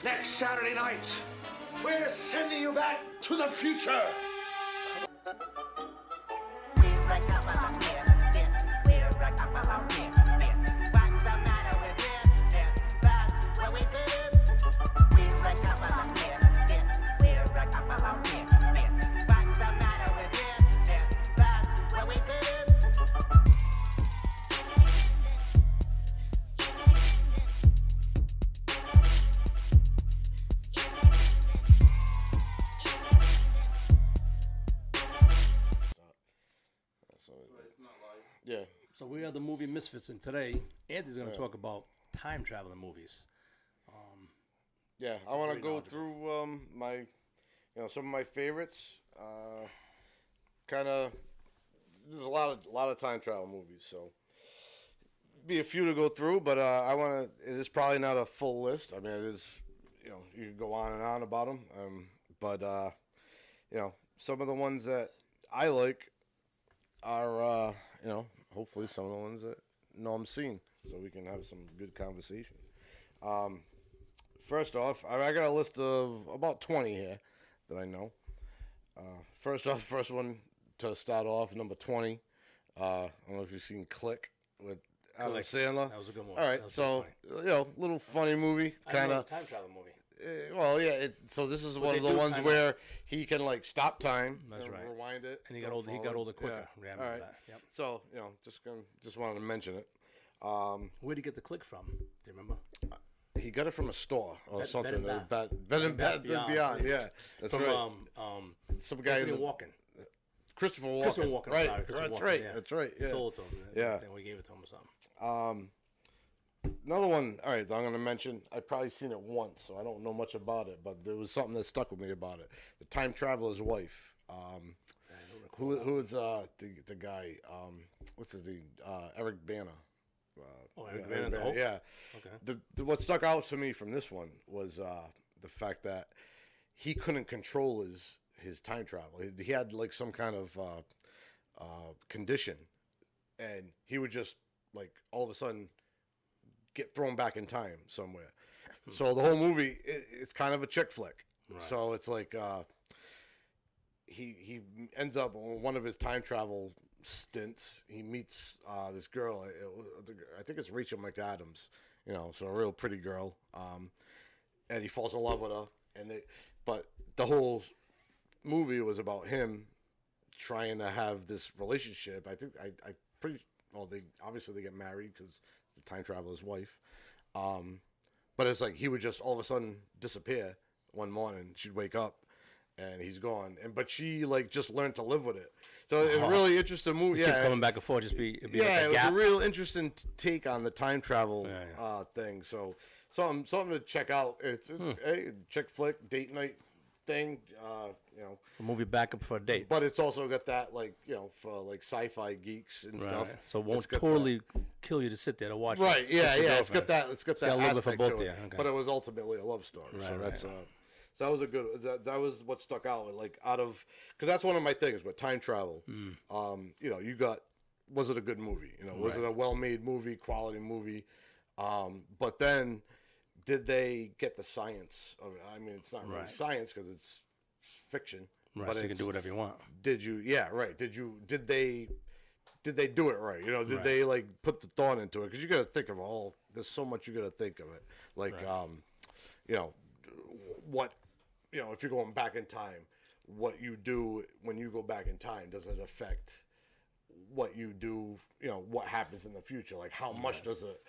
Next Saturday night, we're sending you back to the future. Yeah. So we are the movie misfits, and today Anthony's going to talk about time traveling movies. Yeah, I want to go through my, some of my favorites. There's a lot of time travel movies, so be a few to go through. But I want to. It is probably not a full list. I mean, it is. You can go on and on about them. But some of the ones that I like are hopefully some of the ones that I'm seeing, so we can have some good conversation. First off, I got a list of about 20 here that I know. First one to start off, number 20. I don't know if you've seen Click with Adam Sandler. That was a good one. All right, so little funny movie, kind of time travel movie. So this is one of the ones where he can stop time. That's right. Rewind it, and he got older quicker. Yeah. All right. That. Yep. So just wanted to mention it. Where'd he get the Click from? Do you remember? He got it from a store or something. Bed and Bath Beyond. Yeah, that's from, right. Some guy Christopher Walken. Right. That's right. Yeah. That's right. Yeah. Sold it to him. Yeah. We gave it to him or something. Another one. All right, I'm going to mention. I've probably seen it once, so I don't know much about it. But there was something that stuck with me about it. The Time Traveler's Wife. Who is the guy? What's his name? Eric Bana. Eric Bana. Yeah. Okay. What stuck out to me from this one was the fact that he couldn't control his time travel. He had some kind of condition, and he would just all of a sudden get thrown back in time somewhere. So the whole movie, it's kind of a chick flick. Right. So it's he ends up on one of his time travel stints. He meets this girl. I think it's Rachel McAdams. So a real pretty girl. And he falls in love with her. But the whole movie was about him trying to have this relationship. I think they obviously get married because it's the time traveler's wife. But it's he would just all of a sudden disappear one morning. She'd wake up and he's gone. But she just learned to live with it. So it's a really interesting movie. Keep coming back and forth. It was a real interesting take on the time travel thing. So something to check out. It's a chick flick date night thing. A movie backup for a date. But it's also got that for sci-fi geeks and stuff. So it won't totally kill you to sit there to watch. Right? It. Yeah. It's got that. It's got that a little bit aspect for both to it. Okay. But it was ultimately a love story. Right, so that's right. So that was a good. That was what stuck out. Out of because that's one of my things with time travel. You got. Was it a good movie? Was it a well-made movie, quality movie? But then, did they get the science of it? I mean, it's not really science because it's fiction. Right, but so you can do whatever you want. Did you? Yeah, right. Did they do it right? Did they put the thought into it? Because you got to think of there's so much you got to think of it. What, if you're going back in time, what you do when you go back in time, does it affect what you do? What happens in the future? How much does it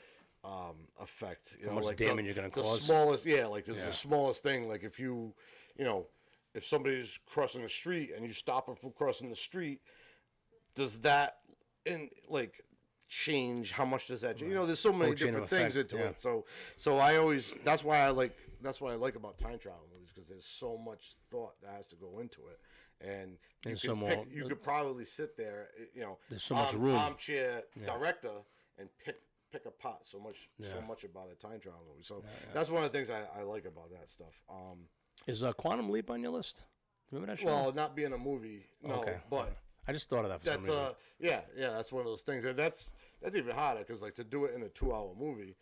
affect? How much damage you're going to cause? The smallest, the smallest thing. If you, if somebody's crossing the street and you stop them from crossing the street, does that change? How much does that change? There's so many different things into it. So I always that's what I like about time travel movies, because there's so much thought that has to go into it, and you could probably sit there, there's so much room, armchair director, and pick apart so much about a time travel movie. So that's one of the things I like about that stuff. Is Quantum Leap on your list? Remember that show? Well, not being a movie, no, but I just thought of that for some reason. That's one of those things. And that's even harder because to do it in a 2-hour movie,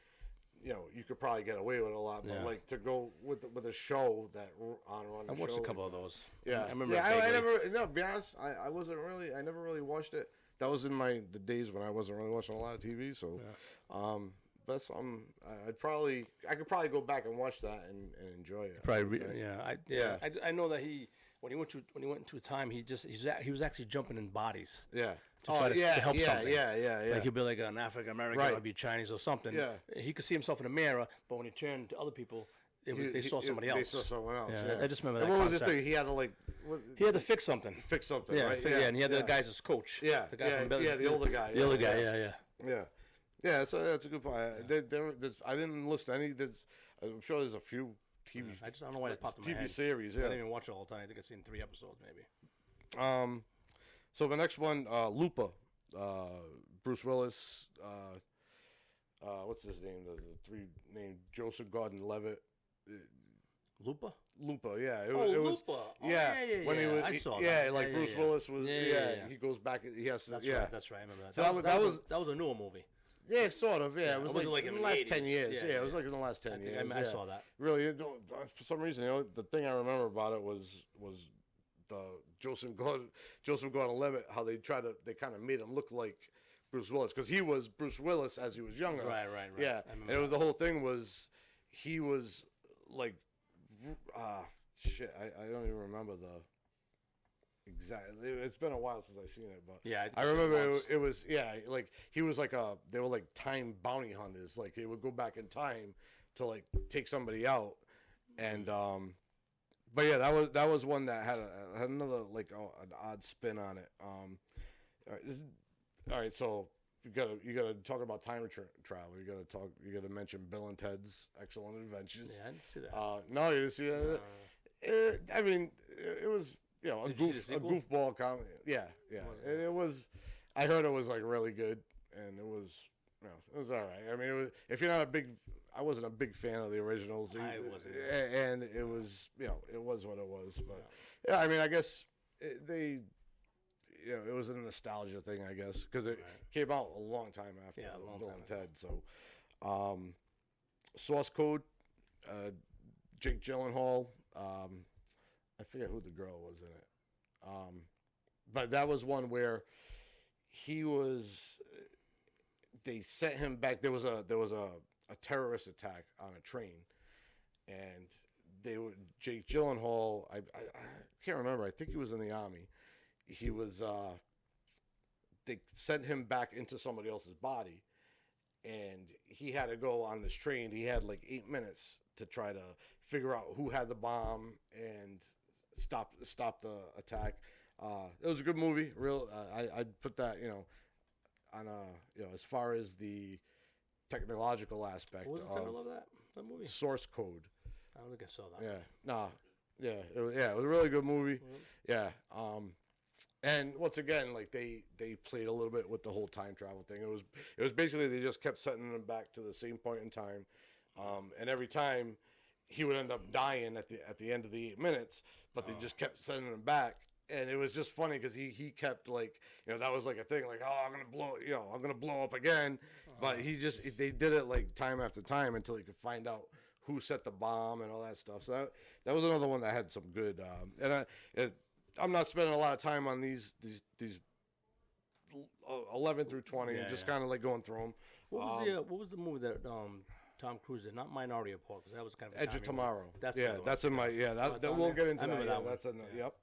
you could probably get away with a lot, but Yeah. like to go with a show that on I watched show a couple like of those. yeah, I remember. Yeah, it I vaguely. never. No, to be honest, I wasn't really. I never really watched it. That was in the days when I wasn't really watching a lot of TV. So, that's I could probably go back and watch that and enjoy it. Probably. I think. Yeah. I know that when he went into time, he was actually jumping in bodies. Yeah. To try to help something. Yeah. Like he'll be like an African American Right. or be Chinese or something. Yeah. He could see himself in the mirror, but when he turned to other people, they saw somebody else. They saw someone else. Yeah, Yeah. I just remember And that what was this concept. thing? He had to He had to fix something. fix something, Yeah, right? and he had the guys as coach. Yeah, the guy from the older guy. The older guy, yeah. Yeah. That's a good point. I didn't list any. I'm sure there's a few TV. I don't know why it popped in my TV head. series. I Yeah. didn't even watch it all the time. I think I've seen 3 episodes maybe. So the next one, Lupa, Bruce Willis. What's his name? The three named Joseph Gordon-Levitt. Lupa? Lupa, yeah. It Oh, was, Lupa. Oh, yeah. yeah. When he was, I saw yeah, that. like Bruce Willis was. Yeah. He goes back. He has to. That's yeah. right. That's right. I remember that. So that was a newer movie. Yeah, sort of. Yeah, Yeah, it was it wasn't like in in the the last 10 80s. years. Yeah, Yeah, it was yeah. like in the last 10 years. I yeah. saw that. Really, for some reason, the thing I remember about it was the Joseph Gordon-Levitt, how they kind of made him look like Bruce Willis, because he was Bruce Willis as he was younger. Right. Yeah, I and remember it was that. the whole thing was he was like, shit, I don't even remember the exactly. It's been a while since I've seen it, but Yeah, I I've seen it remember once. it was like he was like they were like time bounty hunters. Like they would go back in time to like take somebody out, and but yeah, that was one that had another like an odd spin on it. All right, so you gotta talk about time travel. You gotta mention Bill and Ted's Excellent Adventures. Yeah, I didn't see that. No, you didn't see that. I mean, it was a Did you see the sequel? goofball comedy. Yeah. And it was. I heard it was like really good, and it was. It was all right. I mean, it was, if you're not I wasn't a big fan of the originals. I wasn't. And it was, it was what it was. But yeah, I mean, I guess it was a nostalgia thing, I guess, because it came out a long time after Yeah, a long Bill time and ago. Ted. So, Source Code, Jake Gyllenhaal. I forget who the girl was in it. But that was one where he was. They sent him back. There was a terrorist attack on a train, and Jake Gyllenhaal. I can't remember. I think he was in the army. He was. They sent him back into somebody else's body, and he had to go on this train. He had like 8 minutes to try to figure out who had the bomb and stop the attack. It was a good movie. I'd put that on as far as the technological aspect. What was the title of that movie? Source Code. I don't think I saw that. Yeah. Nah. Yeah. It was a really good movie. Yeah. And once again, like they played a little bit with the whole time travel thing. It was basically they just kept sending him back to the same point in time, and every time he would end up dying at the end of the 8 minutes, but they just kept sending him back. And it was just funny because he kept like, that was like a thing, like, oh, I'm gonna blow up again, but they did it like time after time until he could find out who set the bomb and all that stuff. So that was another one that had some good. I'm not spending a lot of time on these 11 through 20, and just kind of like going through them. What was the movie that Tom Cruise did? Not Minority Report, because that was kind of a Edge of timey one. Tomorrow. That's yeah, that's in my That's that on we'll there? get into I remember that. that one. That's in yep.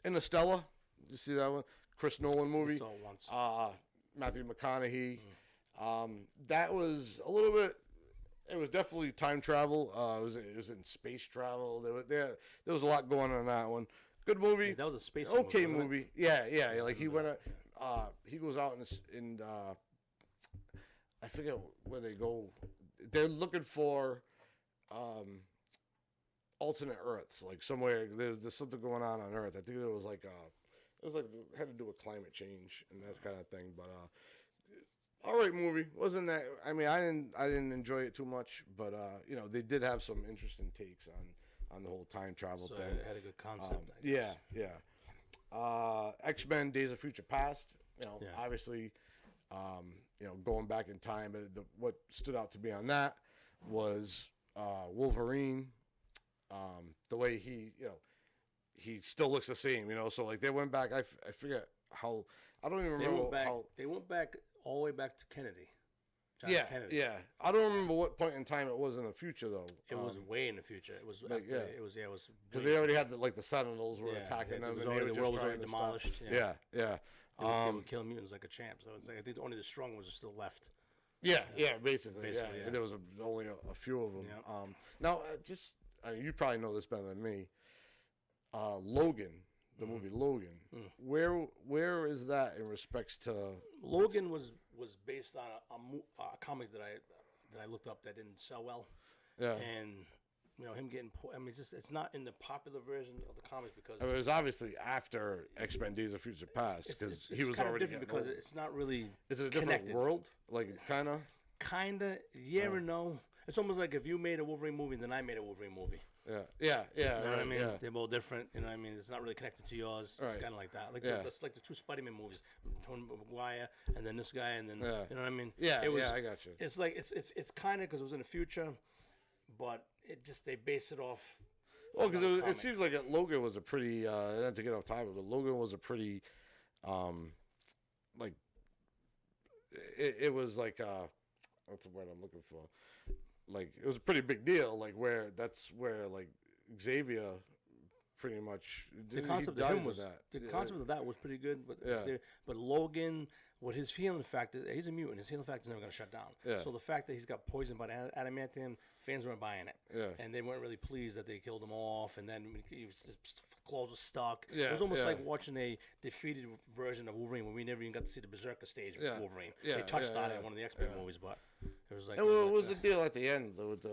Interstellar. You see that one? Chris Nolan movie. I saw it once. Matthew McConaughey. That was a little bit. It was definitely time travel. It was in space travel. There was a lot going on in that one. Good movie. Yeah, that was a space okay movie, wasn't movie. Yeah. Like he went. He goes out in I forget where they go. They're looking for alternate Earths, like somewhere. There's something going on Earth. I think it was like had to do with climate change and that kind of thing. But all right movie. Wasn't that? I mean, I didn't enjoy it too much, but they did have some interesting takes on the whole time travel So thing. it had a good concept. I guess. Yeah. X-Men: Days of Future Past. Yeah. Obviously, going back in time. What stood out to me on that was Wolverine. The way he still looks the same. So like they went back. I forget how. I don't even remember how. They went back all the way back to Kennedy. John Yeah, Kennedy. yeah. I don't remember what point in time it was in the future though. It was way in the future. It was after, it was because they already had the Sentinels were attacking them, it was and already, they were the world just was already trying to demolished. stop. Yeah. They would kill mutants like a champ. So it's like, I think only the strong ones are still left. Yeah, basically, yeah. yeah. And there was only a few of them. Yeah. Now, you probably know this better than me. Logan, the movie Logan. Where is that in respects to? Logan was based on a comic that I looked up that didn't sell well. Yeah. And him getting. I mean, it's not in the popular version of the comic because It was obviously after X-Men: Days of Future Past because he was already different because old. it's not really. Is it a different connected. world? Like kinda. Yeah or no. It's almost like if you made a Wolverine movie, then I made a Wolverine movie. Yeah. You know what I mean? Yeah. They're both different. You know what I mean? It's not really connected to yours. It's Right. kind of like that. Like Yeah. that's like the two Spider-Man movies, Tony Maguire, and then this guy, and then you know what I mean? Yeah, it was, I got you. It's like it's kind of because it was in the future, but they base it off. Well, because another it comic. seems like Logan was a pretty. Not to get off topic, but Logan was a pretty, like. It was like what's the word I'm looking for? Like it was a pretty big deal. Like that's where like Xavier, pretty much. The concept he of him dies was that. the concept of that was pretty good, but Yeah. but Logan, what his healing factor, he's a mutant. His healing factor is never going to shut down. Yeah. So the fact that he's got poisoned by adamantium, fans weren't buying it. Yeah. And they weren't really pleased that they killed him off, and then his claws were stuck. Yeah, It was almost yeah. like watching a defeated version of Wolverine when we never even got to see the Berserker stage of Yeah. Wolverine. Yeah, They touched yeah, on it yeah. in one of the X-Men movies, but it was like And what was the deal at the end though? With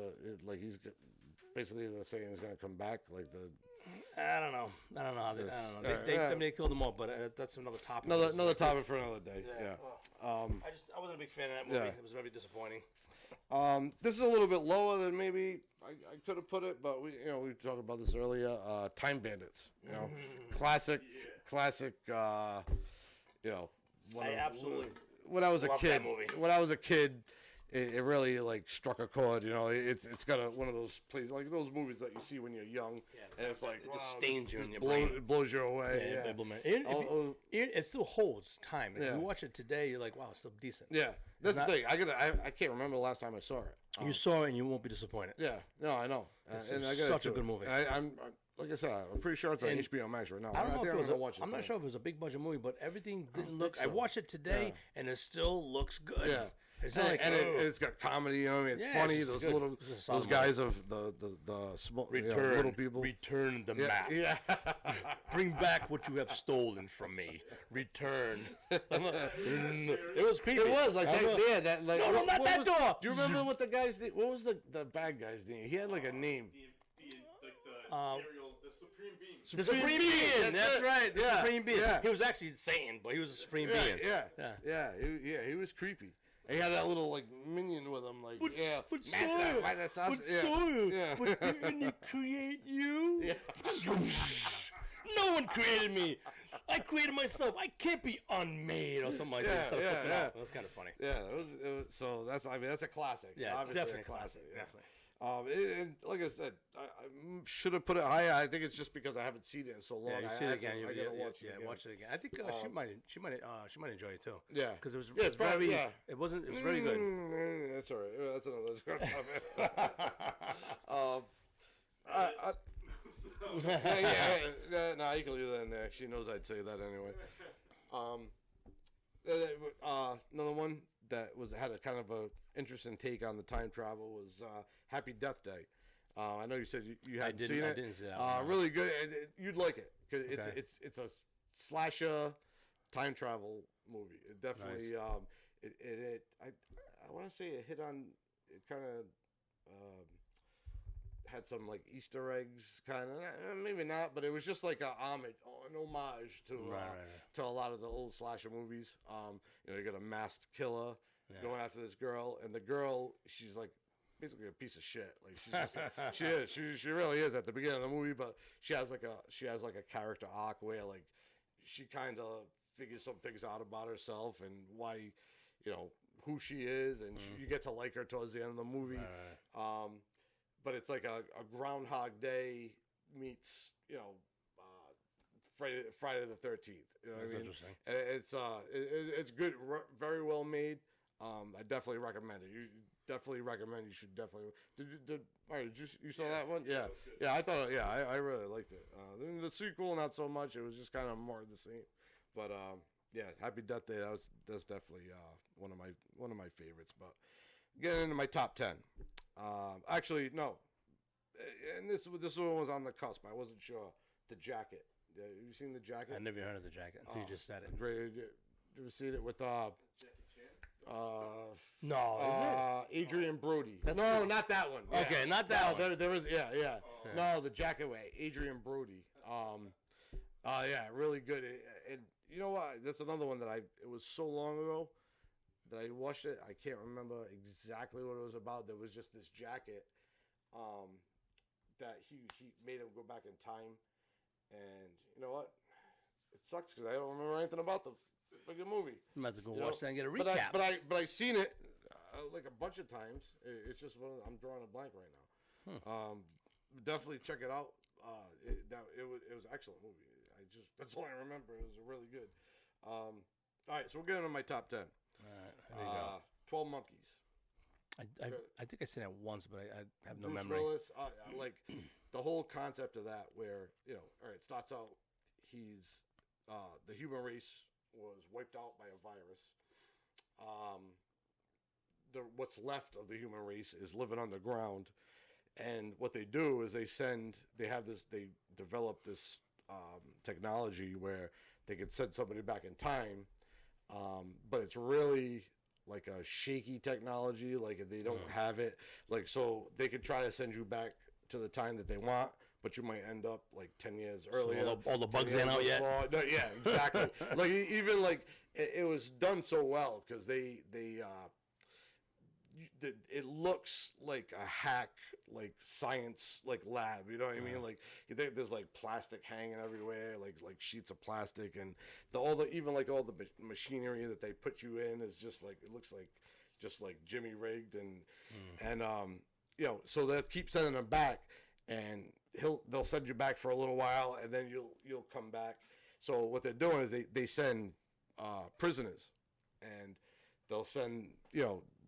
like he's basically they're saying he's gonna come back. Like the I don't know how they, I don't know. I mean, they killed them all, but that's another topic. another topic for another day. Yeah. I wasn't a big fan of that movie. Yeah. It was very disappointing. This is a little bit lower than maybe I could have put it, but we talked about this earlier. Time Bandits, classic. I absolutely When I was a love kid, that movie. it really like struck a chord. It's got one of those places like those movies that you see when you're young, and it's like it just wow, stains you this in your blows, brain. It blows you away. Yeah, Yeah, implement. It still holds time. If Yeah. you watch it today, you're like, wow, it's still decent. yeah. That's not- the thing. I can't remember the last time I saw it. You saw it and you won't be disappointed. Yeah, no, I know. It's and I gotta such a do good it. movie. And I'm like I said, I'm pretty sure it's on And HBO Max right now. I don't know think if it I'm was. gonna watch it I'm not tonight. sure if it was a big budget movie, but everything didn't look. think I so. watched it today and it still looks good. Yeah. It's not like it's got comedy. You know what I mean? It's Yeah, funny. it's Those good. little It's a solid those guys of the small little people. Return the map. Yeah. Bring back what you have stolen from me. Return. It was creepy. It was like I that. know. Yeah, that like. No, not that door. Do you remember what the guy's name? What was the bad guy's name? He had like a name. The Supreme Being. The Supreme Being. That's right. The Yeah, Supreme Being. yeah. He was actually Satan, but he was a Supreme Being. Yeah. He was creepy. He had that little like minion with him, like master, by the sauce. But didn't he create you? Yeah. No one created me. I created myself. I can't be unmade or something like that. Yeah, yeah. That was kind of funny. Yeah, it was so that's that's a classic. Yeah, Obviously definitely a classic. Yeah. Definitely. And like I said, I should have put it higher. I think it's just because I haven't seen it in so long. Yeah, you see it again. I gotta watch it again. Watch it again. I think she might enjoy it too. Yeah, because it was it's very. yeah. It wasn't. It was very good. That's all right. That's another topic. No, you can leave that in there. She knows I'd say that anyway. Another one that had a kind of a interesting take on the time travel was Happy Death Day. I know you said you hadn't seen it. I didn't see that one, no. Really good. You'd like it because Okay. it's a slasher time travel movie. It definitely Nice. I want to say it hit on it kind of had some like Easter eggs kind of maybe not, but it was just like an homage to to a lot of the old slasher movies. You got a masked killer going after this girl, and the girl, she's like basically a piece of shit. Like she's just she really is at the beginning of the movie, but she has like a character arc where like she kind of figures some things out about herself and why who she is, and you get to like her towards the end of the movie. But it's like a Groundhog Day meets, Friday the 13th. You know what I mean? Interesting. It's good, very well made. I definitely recommend it. You should definitely. Did you saw that one? Yeah, yeah. I thought, I really liked it. The sequel, not so much. It was just kind of more of the same. But yeah, Happy Death Day. That's definitely one of my favorites. But getting into my top 10. Actually, no. And this one was on the cusp. I wasn't sure. The Jacket. Have you seen The Jacket? I never heard of The Jacket until you just said it. Great. Did you ever see it with No, is it? Adrian Brody? No, not that one. Yeah. Okay, not that one. There was No, The Jacket way. Adrian Brody. Yeah, really good. And you know what? That's another one that it was so long ago that I watched it. I can't remember exactly what it was about. There was just this jacket that he made him go back in time. And you know what? It sucks because I don't remember anything about the freaking movie. I'm about to go watch that and get a recap. But I seen it like a bunch of times. It's just I'm drawing a blank right now. Definitely check it out. It was an excellent movie. That's all I remember. It was really good. All right, so we'll get into my top 10. All right, there you go. 12 Monkeys. I think I seen it once, but I have no Bruce memory. Willis, like the whole concept of that, where all right, it starts out. He's the human race was wiped out by a virus. What's left of the human race is living underground, and what they do is they develop this technology where they could send somebody back in time, but it's really like a shaky technology. Like they don't have it. Like so they could try to send you back to the time that they want, but you might end up like 10 years earlier. So all the bugs ain't out yet. No, yeah, exactly. Like even like it was done so well because it looks like a hack, like science, like lab. You know what I mean? Like there's like plastic hanging everywhere, like sheets of plastic, and all the machinery that they put you in is just like it looks like just like Jimmy rigged, and so they'll keep sending them back, and they'll send you back for a little while, and then you'll come back. So what they're doing is they send prisoners, and they'll send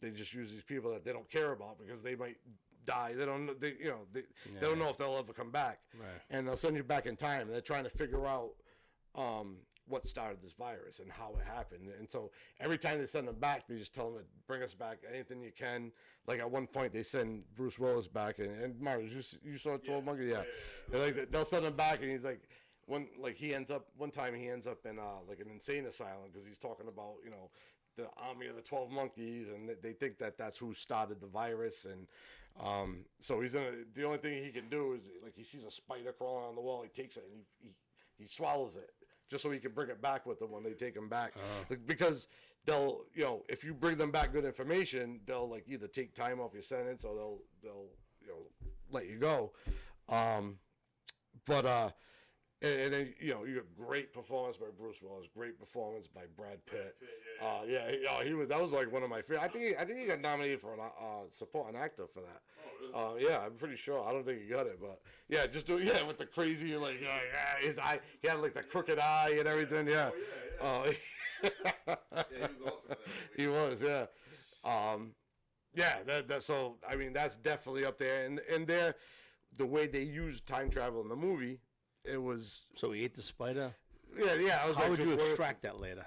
they just use these people that they don't care about because they might die. They don't know if they'll ever come back. Right. And they'll send you back in time. And they're trying to figure out what started this virus and how it happened. And so every time they send them back, they just tell them to bring us back anything you can. Like at one point, they send Bruce Willis back. And Mario, you saw 12 Monkeys? Yeah. Like they'll send him back, and he's like, one time he ends up in like an insane asylum because he's talking about the army of the 12 monkeys, and they think that that's who started the virus. And so the only thing he can do is like he sees a spider crawling on the wall, he takes it and he swallows it just so he can bring it back with him when they take him back. Because they'll if you bring them back good information, they'll like either take time off your sentence or they'll let you go. And then you got great performance by Bruce Willis, great performance by Brad Pitt. That was like one of my favorite. I think he got nominated for an supporting actor for that. Oh, really? Yeah, I'm pretty sure. I don't think he got it, but yeah, with the crazy his eye, he had like the crooked eye and everything. Yeah. Yeah, he was awesome in that movie. He was, yeah. So I mean that's definitely up there, and there, the way they used time travel in the movie. It was So he ate the spider? Yeah. I was How would you extract that later?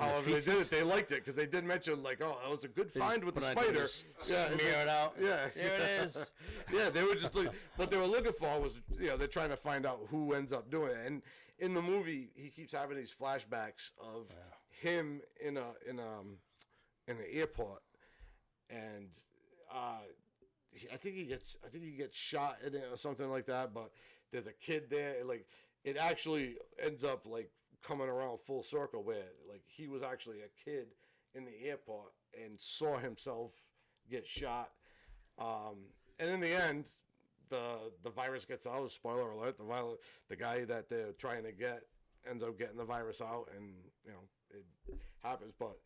However they did it, they liked it because they did mention like, that was a good find with the spider. Smear it out. Yeah, Here it is. Yeah, they were just what they were looking for was they're trying to find out who ends up doing it. And in the movie, he keeps having these flashbacks of him in an airport, and I think he gets shot in it or something like that, but. There's a kid there, like it actually ends up like coming around full circle where like he was actually a kid in the airport and saw himself get shot. And in the end, the virus gets out. Spoiler alert: the guy that they're trying to get ends up getting the virus out, and it happens. But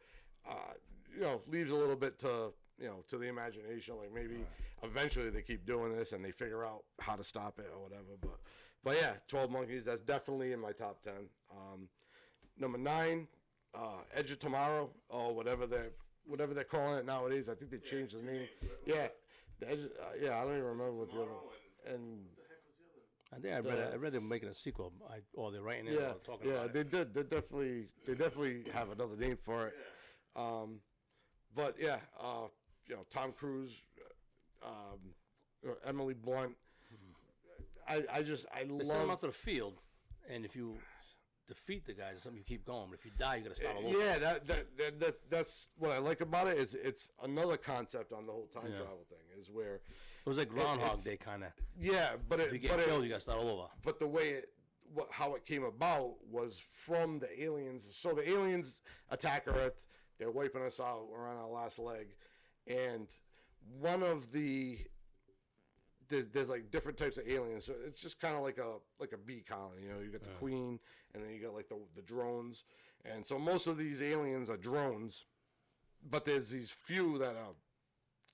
leaves a little bit to to the imagination. Like maybe eventually they keep doing this and they figure out how to stop it or whatever. But yeah, 12 Monkeys. That's definitely in my top 10. Number 9, Edge of Tomorrow, or whatever they're calling it nowadays. I think they changed the name. Yeah, the Edge, I don't even remember what the other. And I think I read they're making a sequel, or they're writing it. yeah, or talking about they it. did. They definitely have another name for it. But yeah, Tom Cruise, Emily Blunt. I They send them love. out to the field, and if you defeat the guys, something you keep going. But if you die, you got to start all over. Yeah, that's what I like about it. Is it's another concept on the whole time travel thing. Is where It was like Groundhog it's- Day kind of. yeah, but If you get killed, you got to start all over. But the way how it came about was from the aliens. So the aliens attack Earth. They're wiping us out. We're on our last leg, and one of there's like different types of aliens. So it's just kind of like a bee colony. You got the queen, and then you got like the drones, and so most of these aliens are drones, but there's these few that are,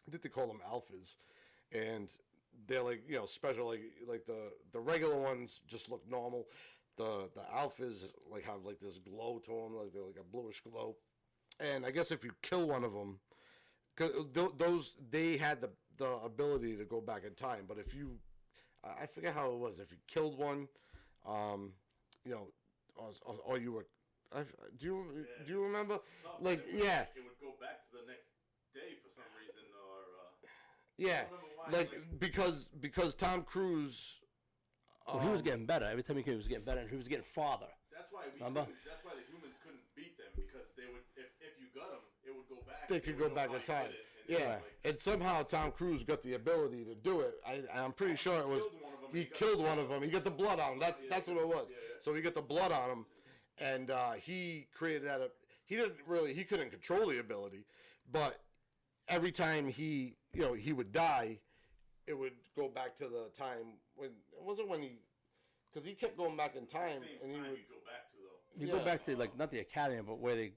I think they call them alphas, and they're like special. Like the regular ones just look normal. The alphas like have like this glow to them, like they're like a bluish glow. And I guess if you kill one of them, because they had the ability to go back in time. But if you, I forget how it was. If you killed one, or you were, do you remember? Like yeah, It would go back to the next day for some reason, or yeah, I don't remember why, like because Tom Cruise. Well, he was getting better every time he came. He was getting better, and he was getting farther. That's why Remember? that's why the humans couldn't beat them, because they would, if you got them, it would go back. They could go back in time. Yeah, and somehow Tom Cruise got the ability to do it. I'm pretty sure it was he killed one of them. He got the blood on him. That's what it was. So he got the blood on him, and he created that. He couldn't control the ability, but every time he would die, it would go back to the time when it wasn't when because he kept going back in time, and he would you go back to though. You go back to like not the academy, but where they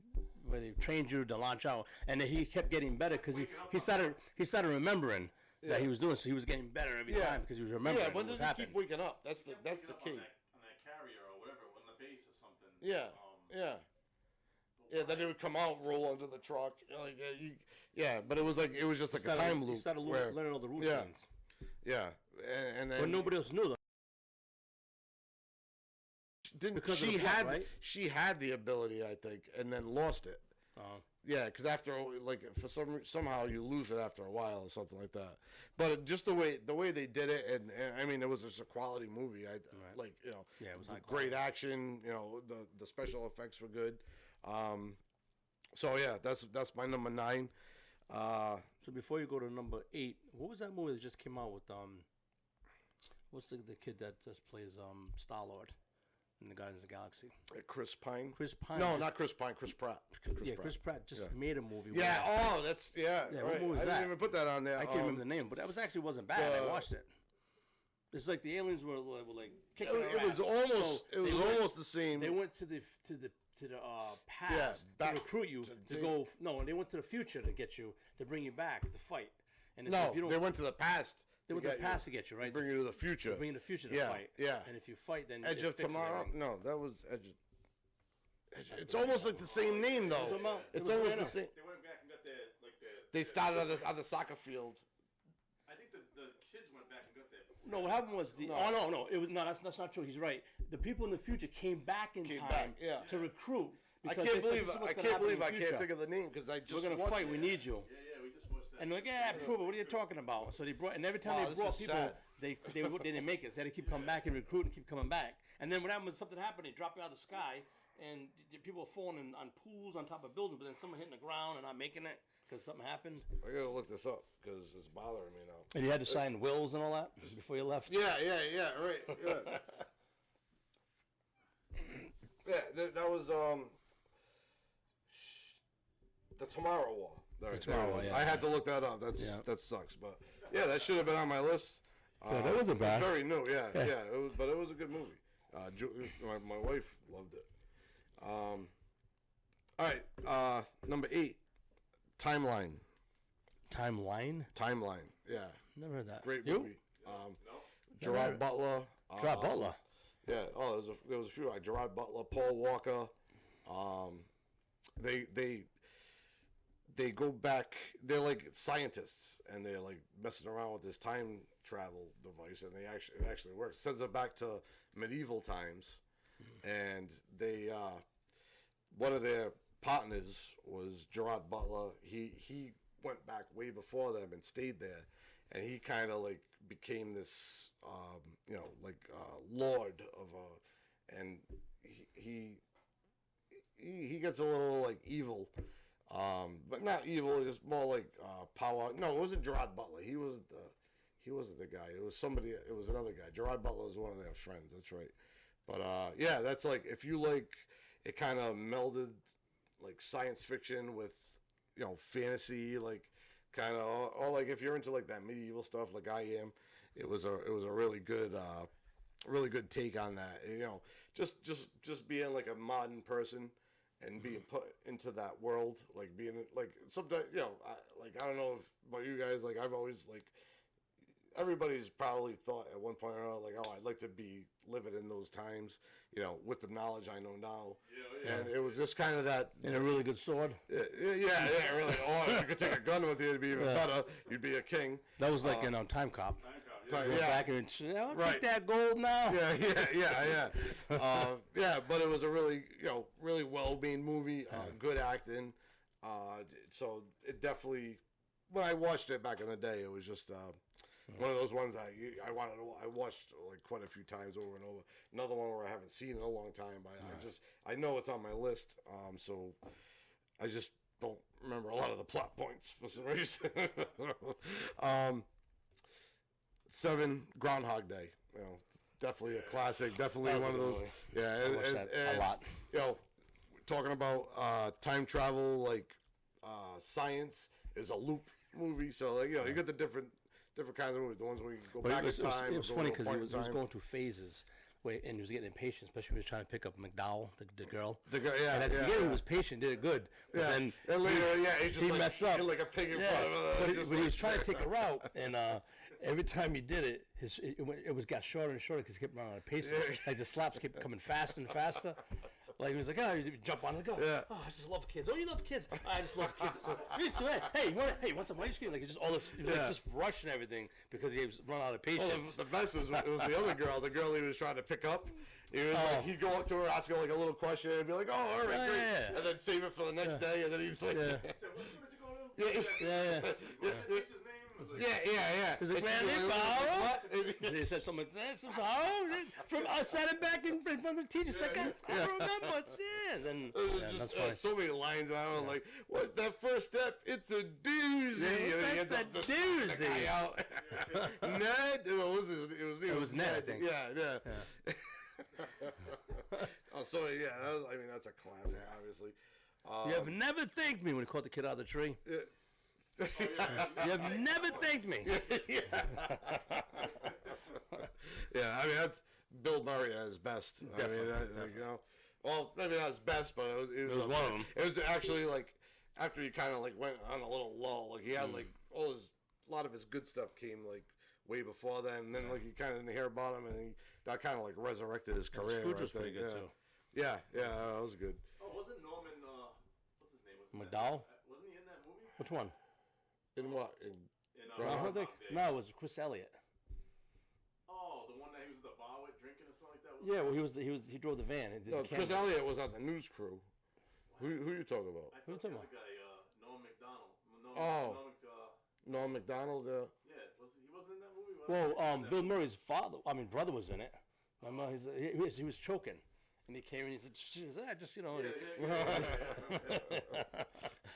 trained you to launch out, and then he kept getting better because he started remembering that he was doing, so he was getting better every time because he was remembering Yeah, but what was does he happening. keep waking up? That's the key. On that carrier or whatever, on the base or something. Yeah. Yeah, then it would come out, roll under the truck. But it was just like a time loop. He started where, learning all the routines. yeah, and then But nobody else knew them. because of the blood, right? she had the ability, I think, and then lost it. Yeah, because after somehow you lose it after a while or something like that. But just the way they did it, and I mean, it was just a quality movie. It was high great action. The special effects were good. So yeah, that's my number 9. So before you go to number 8, what was that movie that just came out with what's the kid that just plays Star-Lord in the Guardians of the Galaxy? Chris Pine. Chris Pine. No, not Chris Pine. Chris Pratt. Chris Pratt just made a movie. Yeah. Oh, that's Yeah, right. what movie was I that? didn't even put that on there. I can't remember the name, but that wasn't bad. I watched it. It's like the aliens were like kicking our It was ass. almost. So It was they went- almost the same. They went to the past back to recruit you to go. No, they went to the future to get you, to bring you back to fight. And it's No, if you don't, they went to the past. they went to the past to get you, right? Bring you to the future. Bring you to the future to Yeah, fight. yeah. And if you fight, then Edge it of fixes Tomorrow. everything. No, that was Edge. It's almost like the same name though. It's almost the same. They went back and got their They started on the soccer field. I think the kids went back and got their. No, what happened was no. It was that's not true. He's right. The people in the future came back in time to recruit. I because can't they said, believe "This is what's I gonna can't happen in believe the I can't future. think of the name because I just We're gonna watched fight. it. We need you." Yeah, we just watched that. And they're like, yeah, prove it. What are you talking about? So they brought, and every time Wow, they this brought is people, sad. they didn't make it. So they had to keep coming back and recruit and keep coming back. And then what happened was something happened. They dropped you out of the sky, and people were falling on pools on top of buildings. But then someone hitting the ground and not making it because something happened. I gotta look this up because it's bothering me now. And you had to sign wills and all that before you left. Yeah, right. Yeah, that was the Tomorrow War. Tomorrow War, yeah. I had to look that up. That sucks, but yeah, that should have been on my list. Yeah, that wasn't bad. Very new, yeah. But it was a good movie. My wife loved it. All right, number 8. Timeline. Timeline? Timeline. Yeah. Never heard that. Great You? movie. Gerard Butler. Gerard Butler. Yeah. Oh, there was a few. Gerard Butler, Paul Walker. They go back. They're like scientists, and they're like messing around with this time travel device, and it actually works. Sends it back to medieval times, and they one of their partners was Gerard Butler. He went back way before them and stayed there, and he kind of like became this lord of and he gets a little like evil, but not evil, just more like power. No, it wasn't Gerard Butler. He wasn't the guy. It was somebody. It was another guy. Gerard Butler was one of their friends. That's right. But yeah, that's like if you like, it kind of melded like science fiction with fantasy, like kind of, or like if you're into like that medieval stuff, like I am. It was a really good take on that. Just being like a modern person and being put into that world, like being like sometimes I don't know about you guys, like I've always like everybody's probably thought at one point or another like, oh, I'd like to be living in those times, with the knowledge I know now. Yeah. And it was just kind of that. And a really good sword. Yeah, really. Or if you could take a gun with you, it'd be even better. You'd be a king. That was like in Time Cop. Yeah. Back and I'll take that gold now. Yeah. But it was a really, really well-made movie. Good acting. So it definitely, when I watched it back in the day, it was just one of those ones I watched like quite a few times over and over. Another one where I haven't seen in a long time, but I know it's on my list. So I just don't remember a lot of the plot points for some reason. 7, Groundhog Day. Definitely a classic. Definitely one of those. Movie. Yeah, I watched that a lot. Talking about time travel, like science is a loop movie. So like you get the different kinds of movies. The ones where you go back in time. It was funny because he was going through phases. And he was getting impatient, especially when he was trying to pick up McDowell, the girl. The girl, yeah. And at the beginning, he was patient, did it good. But then later, he just messed up. Like a pig in front of her. But he was trying to take her out, and every time he did it, it got shorter and shorter because he kept running out of pace. Like the slaps kept coming faster and faster. Like he was like, he'd jump on the go. Yeah. Oh, I just love kids. Oh, you love kids. I just love kids. So, me too. Hey, what's up? Why are you screaming? Like just all this, like, just rushing everything because he was run out of patience. Well, the best was it was the other girl, the girl he was trying to pick up. He was like, he'd go up to her, ask her like a little question, and be like, "Oh, all right, great," and then save it for the next day, and then he's like, He said, "What school did you go to?" Yeah. What was the teacher's name? It was like, Yeah. He's like, man, and he said something. I sat him back in front of the teacher. It's like, I don't remember what's in. Then just so many lines out. Like, what's that first step? It's a doozy. That's a doozy. Ned. It was Ned, I think. Yeah. So that's a classic, obviously. You have never thanked me when you caught the kid out of the tree. You have never thanked me. Yeah, that's Bill Murray at his best. Definitely. Well, maybe not his best, but it was one of them. It was actually like after he kind of like went on a little lull. Like he had like a lot of his good stuff came like way before then, and then like you kind of didn't hear about him, and that kind of like resurrected his career. Scrooge was pretty good too. Yeah, that was good. Oh, wasn't Norman? What's his name? McDowell? Wasn't he in that movie? Which one? In what? In Groundhog Day? No, it was Chris Elliott. Oh, the one that he was at the bar with drinking or something like that. Yeah, well, he drove the van. And did No, the Chris cameras. Elliott was on the news crew. Who you talking about? I Who you thought talking the other guy, Norm McDonald. Norm McDonald. Yeah, he wasn't in that movie. Well, Bill Murray's brother was in it. Remember, he was choking, and he came and he said, just Yeah.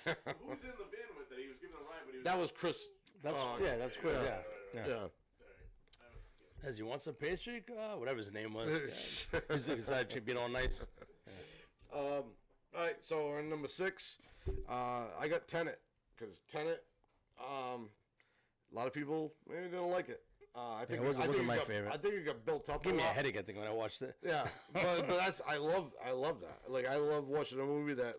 Who was in the van with that? He was giving a ride, but he was. That was Chris. That's good. Yeah. As you want some pastry, whatever his name was. He's decided to be all nice. All right, so we're on number 6. I got Tenet because Tenet. A lot of people maybe didn't like it. I think it wasn't my favorite. I think it got built up. Give me a headache, I think, when I watched it. Yeah, but I love that. Like I love watching a movie that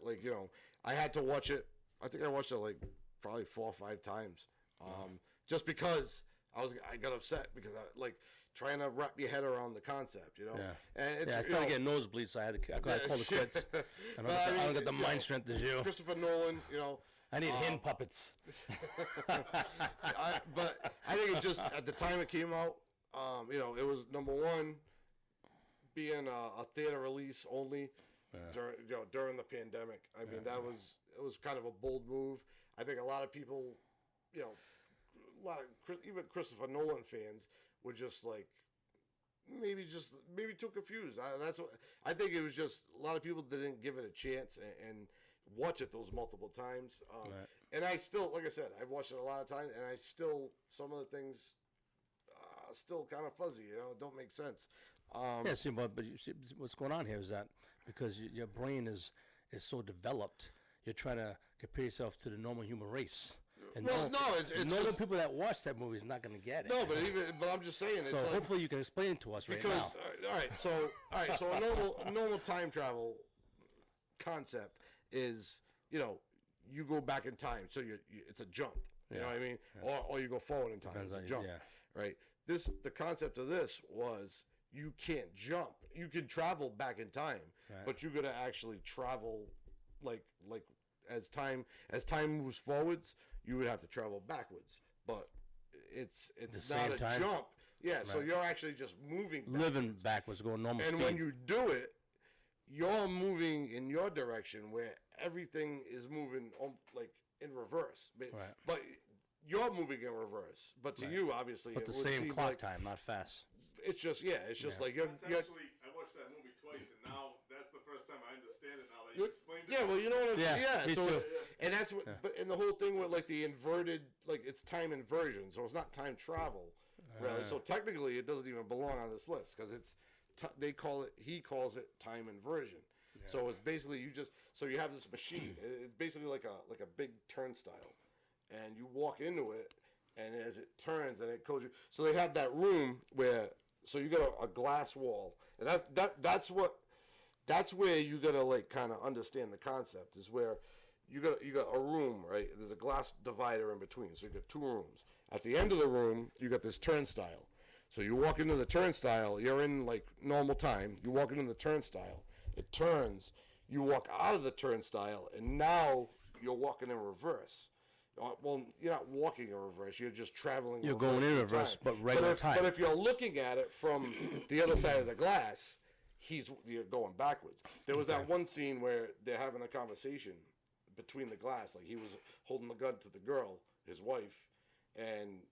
I had to watch it I think I watched it like probably 4 or 5 times. Just because I got upset because I like trying to wrap your head around the concept, you know. Yeah. And it's I started getting nosebleeds, so I called it quits. I don't get the mind strength as you. Christopher Nolan, you know. I need hand puppets. But I think it just at the time it came out, you know, it was number one, being a theater release only during the pandemic. I mean, it was kind of a bold move. I think a lot of people, you know, even Christopher Nolan fans were just like maybe too confused. That's what I think. It was just a lot of people didn't give it a chance and watch it those multiple times. And I still, like I said, I've watched it a lot of times, and I still, some of the things still kind of fuzzy, you know, don't make sense. Yeah, see, but you see, what's going on here is that because your brain is so developed, you're trying to compare yourself to the normal human race. And it's normal just, people that watch that movie is not going to get it. No, but I'm just saying. It's so like, hopefully you can explain it to us right now. Because all right, so a normal time travel concept is, you know, you go back in time, so it's a jump. You know what I mean? Yeah. Or you go forward in time. It's a jump, right? The concept of this was you can't jump. You can travel back in time, but you're gonna actually travel like as time moves forwards, you would have to travel backwards. But it's not a jump. Yeah, so you're actually just moving backwards. Living backwards, going normal speed. And when you do it, you're moving in your direction where everything is moving like in reverse. But you're moving in reverse. But to you, obviously, but the same clock time, not fast. It's just like you're actually, I watched that movie twice, and now that's the first time I understand it. Now that you explained it. Yeah, well, you know what I'm saying. Yeah, me too. And that's what. But and the whole thing with like the inverted, like it's time inversion, so it's not time travel, really. So technically, it doesn't even belong on this list because it's. He calls it time inversion. Yeah. So it's basically you have this machine. It's basically like a big turnstile, and you walk into it, and as it turns, and it goes. So they have that room where. So you got a glass wall, and that's where you gotta like kind of understand the concept is where you got a room, right? There's a glass divider in between, so you got 2 rooms. At the end of the room, you got this turnstile. So you walk into the turnstile, you're in like normal time. You walk into the turnstile, it turns. You walk out of the turnstile, and now you're walking in reverse. Well, you're not walking in reverse. You're just traveling. You're going in reverse, but regular time. But if you're looking at it from the other side of the glass, you're going backwards. There was that one scene where they're having a conversation between the glass, like he was holding the gun to the girl, his wife, and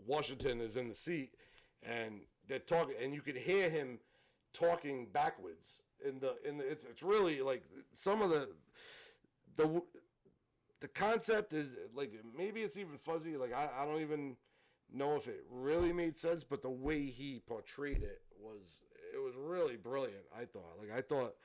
Washington is in the seat, and they're talking, and you could hear him talking backwards. It's really like some of the concept is like maybe it's even fuzzy. Like I don't even know if it really made sense, but the way he portrayed it was really brilliant. I thought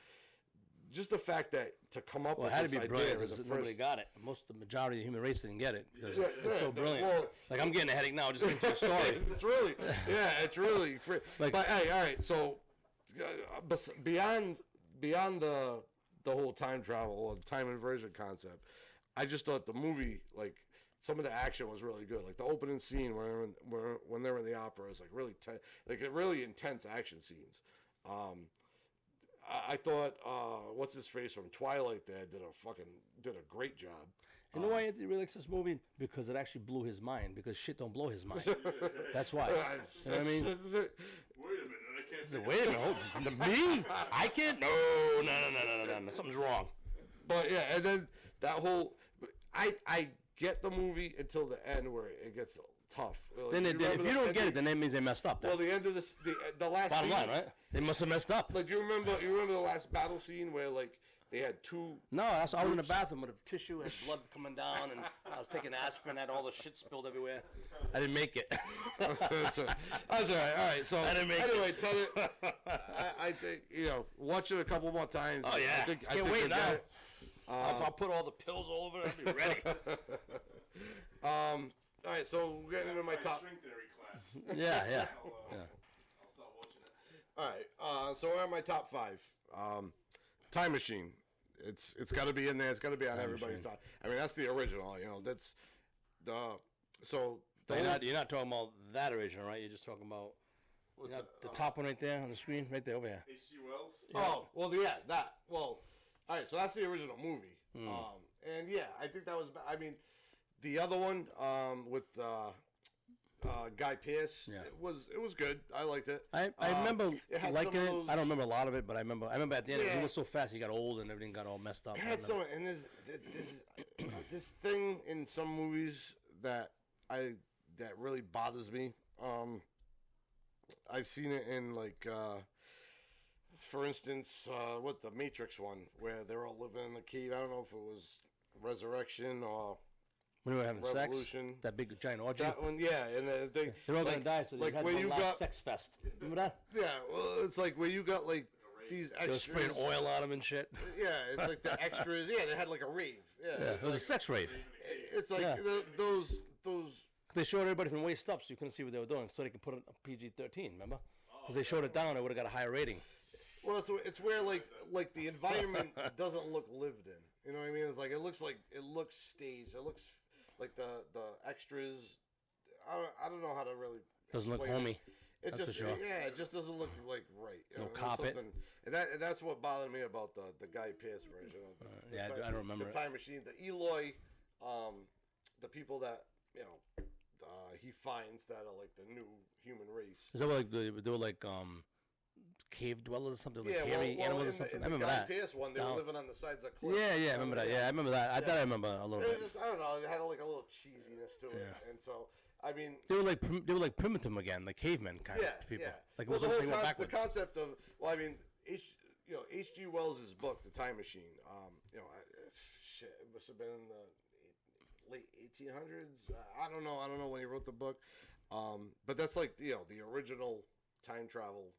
just the fact that to come up with it had this to be brilliant idea because nobody got it. The majority of the human race didn't get it because it's so brilliant. Well, like I'm getting a headache now just thinking the story. It's really like, but hey, all right. So beyond the whole time travel or time inversion concept, I just thought the movie, like some of the action was really good. Like the opening scene when they're in the opera is like really really intense action scenes. I thought what's his face from Twilight there did a great job. You know why Anthony really likes this movie? Because it actually blew his mind. Because shit don't blow his mind. That's why. You know what I mean? Wait a minute, I can't say. Wait a minute, me? I can't. No. Something's wrong. But yeah, and then that whole, I get the movie until the end where it gets tough. Then if you don't get it, then that means they messed up. Then. Well, the end of the last bottom scene, line, right? They must have messed up. Like you remember the last battle scene where like they had 2. No, I was in the bathroom with a tissue and blood coming down, and I was taking aspirin, had all the shit spilled everywhere. I didn't make it. That's all right. All right. So I didn't make anyway, tell it. I think watch it a couple more times. Oh yeah, I think wait now. If I put all the pills all over it, I'll be ready. All right, so we're getting into my top. String theory class. Yeah. I'll start watching it. All right, so we're on my top 5. Time Machine it's got to be in there. It's got to be on Time everybody's machine. time. I mean, that's the original. You know, that's the so. The You're not talking about that original, right? You're just talking about the top one right there on the screen, right there over here. H.G. Wells. Oh, well, yeah, that. Well, all right, so that's the original movie. And yeah, I think that was. I mean, the other one with Guy Pearce, it was good. I liked it. I remember it had liking some it. of those- I don't remember a lot of it, but I remember at the end Yeah. he was so fast he got old and everything got all messed up. It had some, and there's this thing in some movies that really bothers me. I've seen it in like, for instance, what the Matrix one, where they're all living in the cave. I don't know if it was Resurrection or when we were having sex, Revolution. that big giant orgy. That one, yeah, and They're all gonna die, so they like had where one you last got, sex fest. Remember that? yeah, well, it's like where you got like these They were extras. spraying oil on them and shit. Yeah, it's like the extras. Yeah, they had like a rave. Yeah, Yeah, it was a sex rave. it's like Yeah. those. They showed everybody from waist up, so you couldn't see what they were doing, so they could put it a PG-13. Remember? Because they showed it down, it would have got a higher rating. Well, it's where like the environment doesn't look lived in. You know what I mean? It's like it looks staged. It looks like the extras. I don't know how to really. Doesn't look explain homey. It That's just for sure. yeah, it just doesn't look like right. You No know, there's carpet. something- And that's what bothered me about the Guy Pearce version. Of the Yeah, time, I don't remember the it. time machine. The Eloy, the people that he finds that are like the new human race. Is that what, like they were like cave dwellers or something, like hairy animals or something? In I remember the Guy that. Pearce one, they Now- were living on the sides of cliffs. Yeah, I remember that. Yeah, I remember that. I remember a little It bit. was just, I don't know. It had like a little cheesiness to it, Yeah. and so I mean, They were like primitive again, like cavemen kind yeah, of people. yeah. Like it well, was the something whole went the backwards. concept of H.G. Wells' book, The Time Machine. Shit, it must have been in the late 1800s. I don't know when he wrote the book, but that's like the original time travel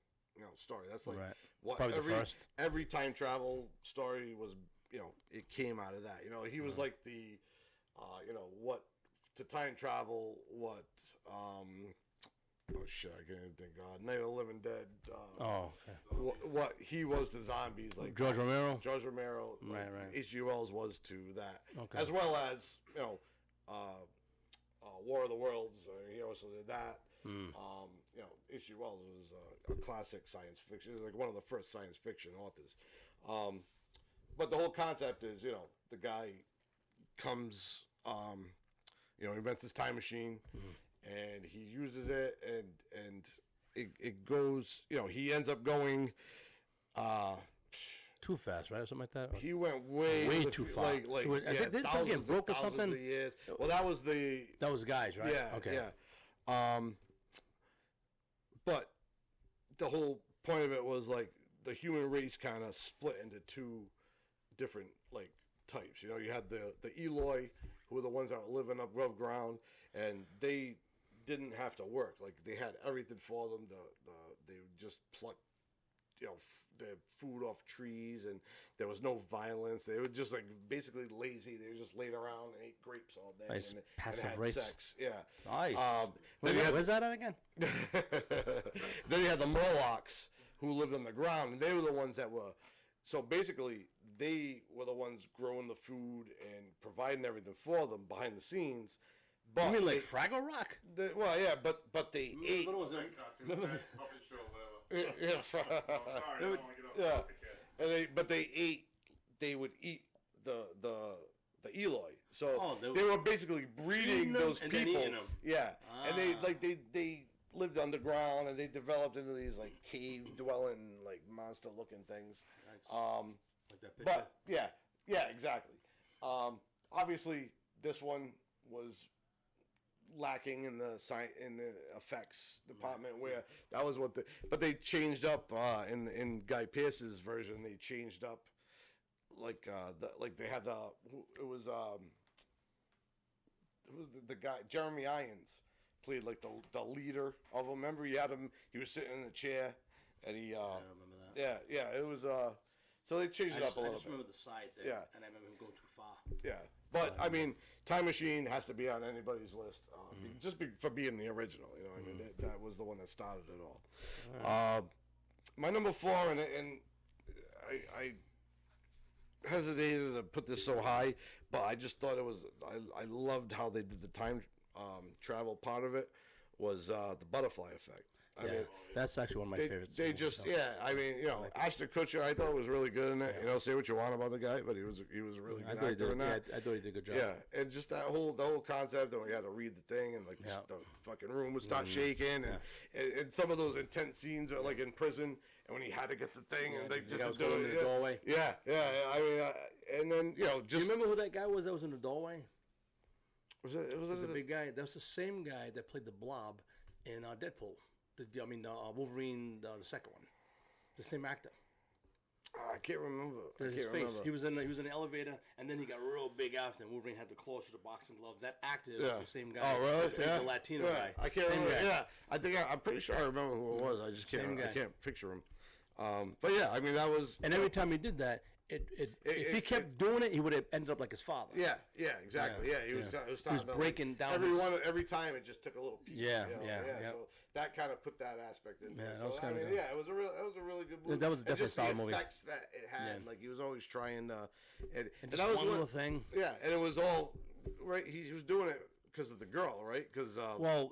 story. That's like Right. what Probably the first. every time travel story was. It came out of that. He was like the what to time travel. What oh shit, I can't even think. Night of the Living Dead. Oh, okay. What he was to zombies, like George Romero. George Romero, like Right. H.G. Wells was to that, Okay. as well as War of the Worlds. He also did that. H.G. Wells was a classic science fiction. He was like one of the first science fiction authors. But the whole concept is, the guy comes, invents this time machine, and he uses it, and it goes, he ends up going. Too fast, right, or something like that. He went way too far. Like I think didn't something get broke or thousands something? of years. Well, that was the Those guys, right? yeah, Okay. yeah. But the whole point of it was like the human race kind of split into two different like types. You had the Eloy, who were the ones that were living above ground, and they didn't have to work. Like they had everything for them. They would just pluck, their food off trees, and there was no violence. They were just like basically lazy. They just laid around and ate grapes all day. Nice and passive had race. sex. Yeah. Nice. Then you had- Where's that at again? then you had the Morlocks, who lived on the ground, and they were the ones that were. So basically, they were the ones growing the food and providing everything for them behind the scenes. But You mean like they- Fraggle Rock? well, yeah, but they ate. Little ones That that- cartoon, that puppet show, whatever. Yeah, Sorry, I don't want to get off yeah. topic here. And they would eat the Eloy. So Oh, they were basically breeding them those and then people. eating them. Yeah, and Ah. they lived underground, and they developed into these like cave dwelling like monster looking things. Like that picture? But yeah, exactly. Obviously, this one was lacking in the effects department, where that was but they changed up in Guy Pearce's version. They changed up like they had it was the guy Jeremy Irons played like the leader of them. Remember, you had him. He was sitting in the chair, and he. I don't remember that. Yeah. It was. So they changed it up a I little just bit. remember the side there. Yeah. And I remember him going too far. Yeah, but I mean, Time Machine has to be on anybody's list, for being the original. I mean, that was the one that started it all. My number 4, and I hesitated to put this so high, but I just thought it was. I loved how they did the time travel part of it. Was the butterfly effect. I mean, that's actually one of my favorites. They just, I mean, Ashton Kutcher, I thought was really good in it. Say what you want about the guy, but he was a really good actor in that. I thought he did a good job. Yeah, and just the whole concept, and we had to read the thing, and like the fucking room would start shaking, and some of those intense scenes are like in prison, and when he had to get the thing, and they just go in the doorway. Yeah. I mean, and then just. Do you remember who that guy was that was in the doorway? Was it the big guy? That was the same guy that played the Blob in Deadpool. Wolverine, the second one. The same actor. I can't remember. His face. He was in the elevator, and then he got real big after. And Wolverine had to close to the boxing gloves. That actor was the same guy. Oh, really? Played the Latino guy. I can't same remember. Guy. Yeah, I think I'm pretty sure I remember who it was. I just can't. I can't picture him. But yeah, I mean that was. And every time he did that, if he kept doing it, he would have ended up like his father. Yeah, exactly. Yeah, he was breaking down. Every time it just took a little piece. Yeah. So that kind of put that aspect in. Yeah, so it was a really good movie. That was definitely a solid movie. The effects that it had, like he was always trying to. And that was one little thing. Yeah, and it was all right. He was doing it because of the girl, right? Because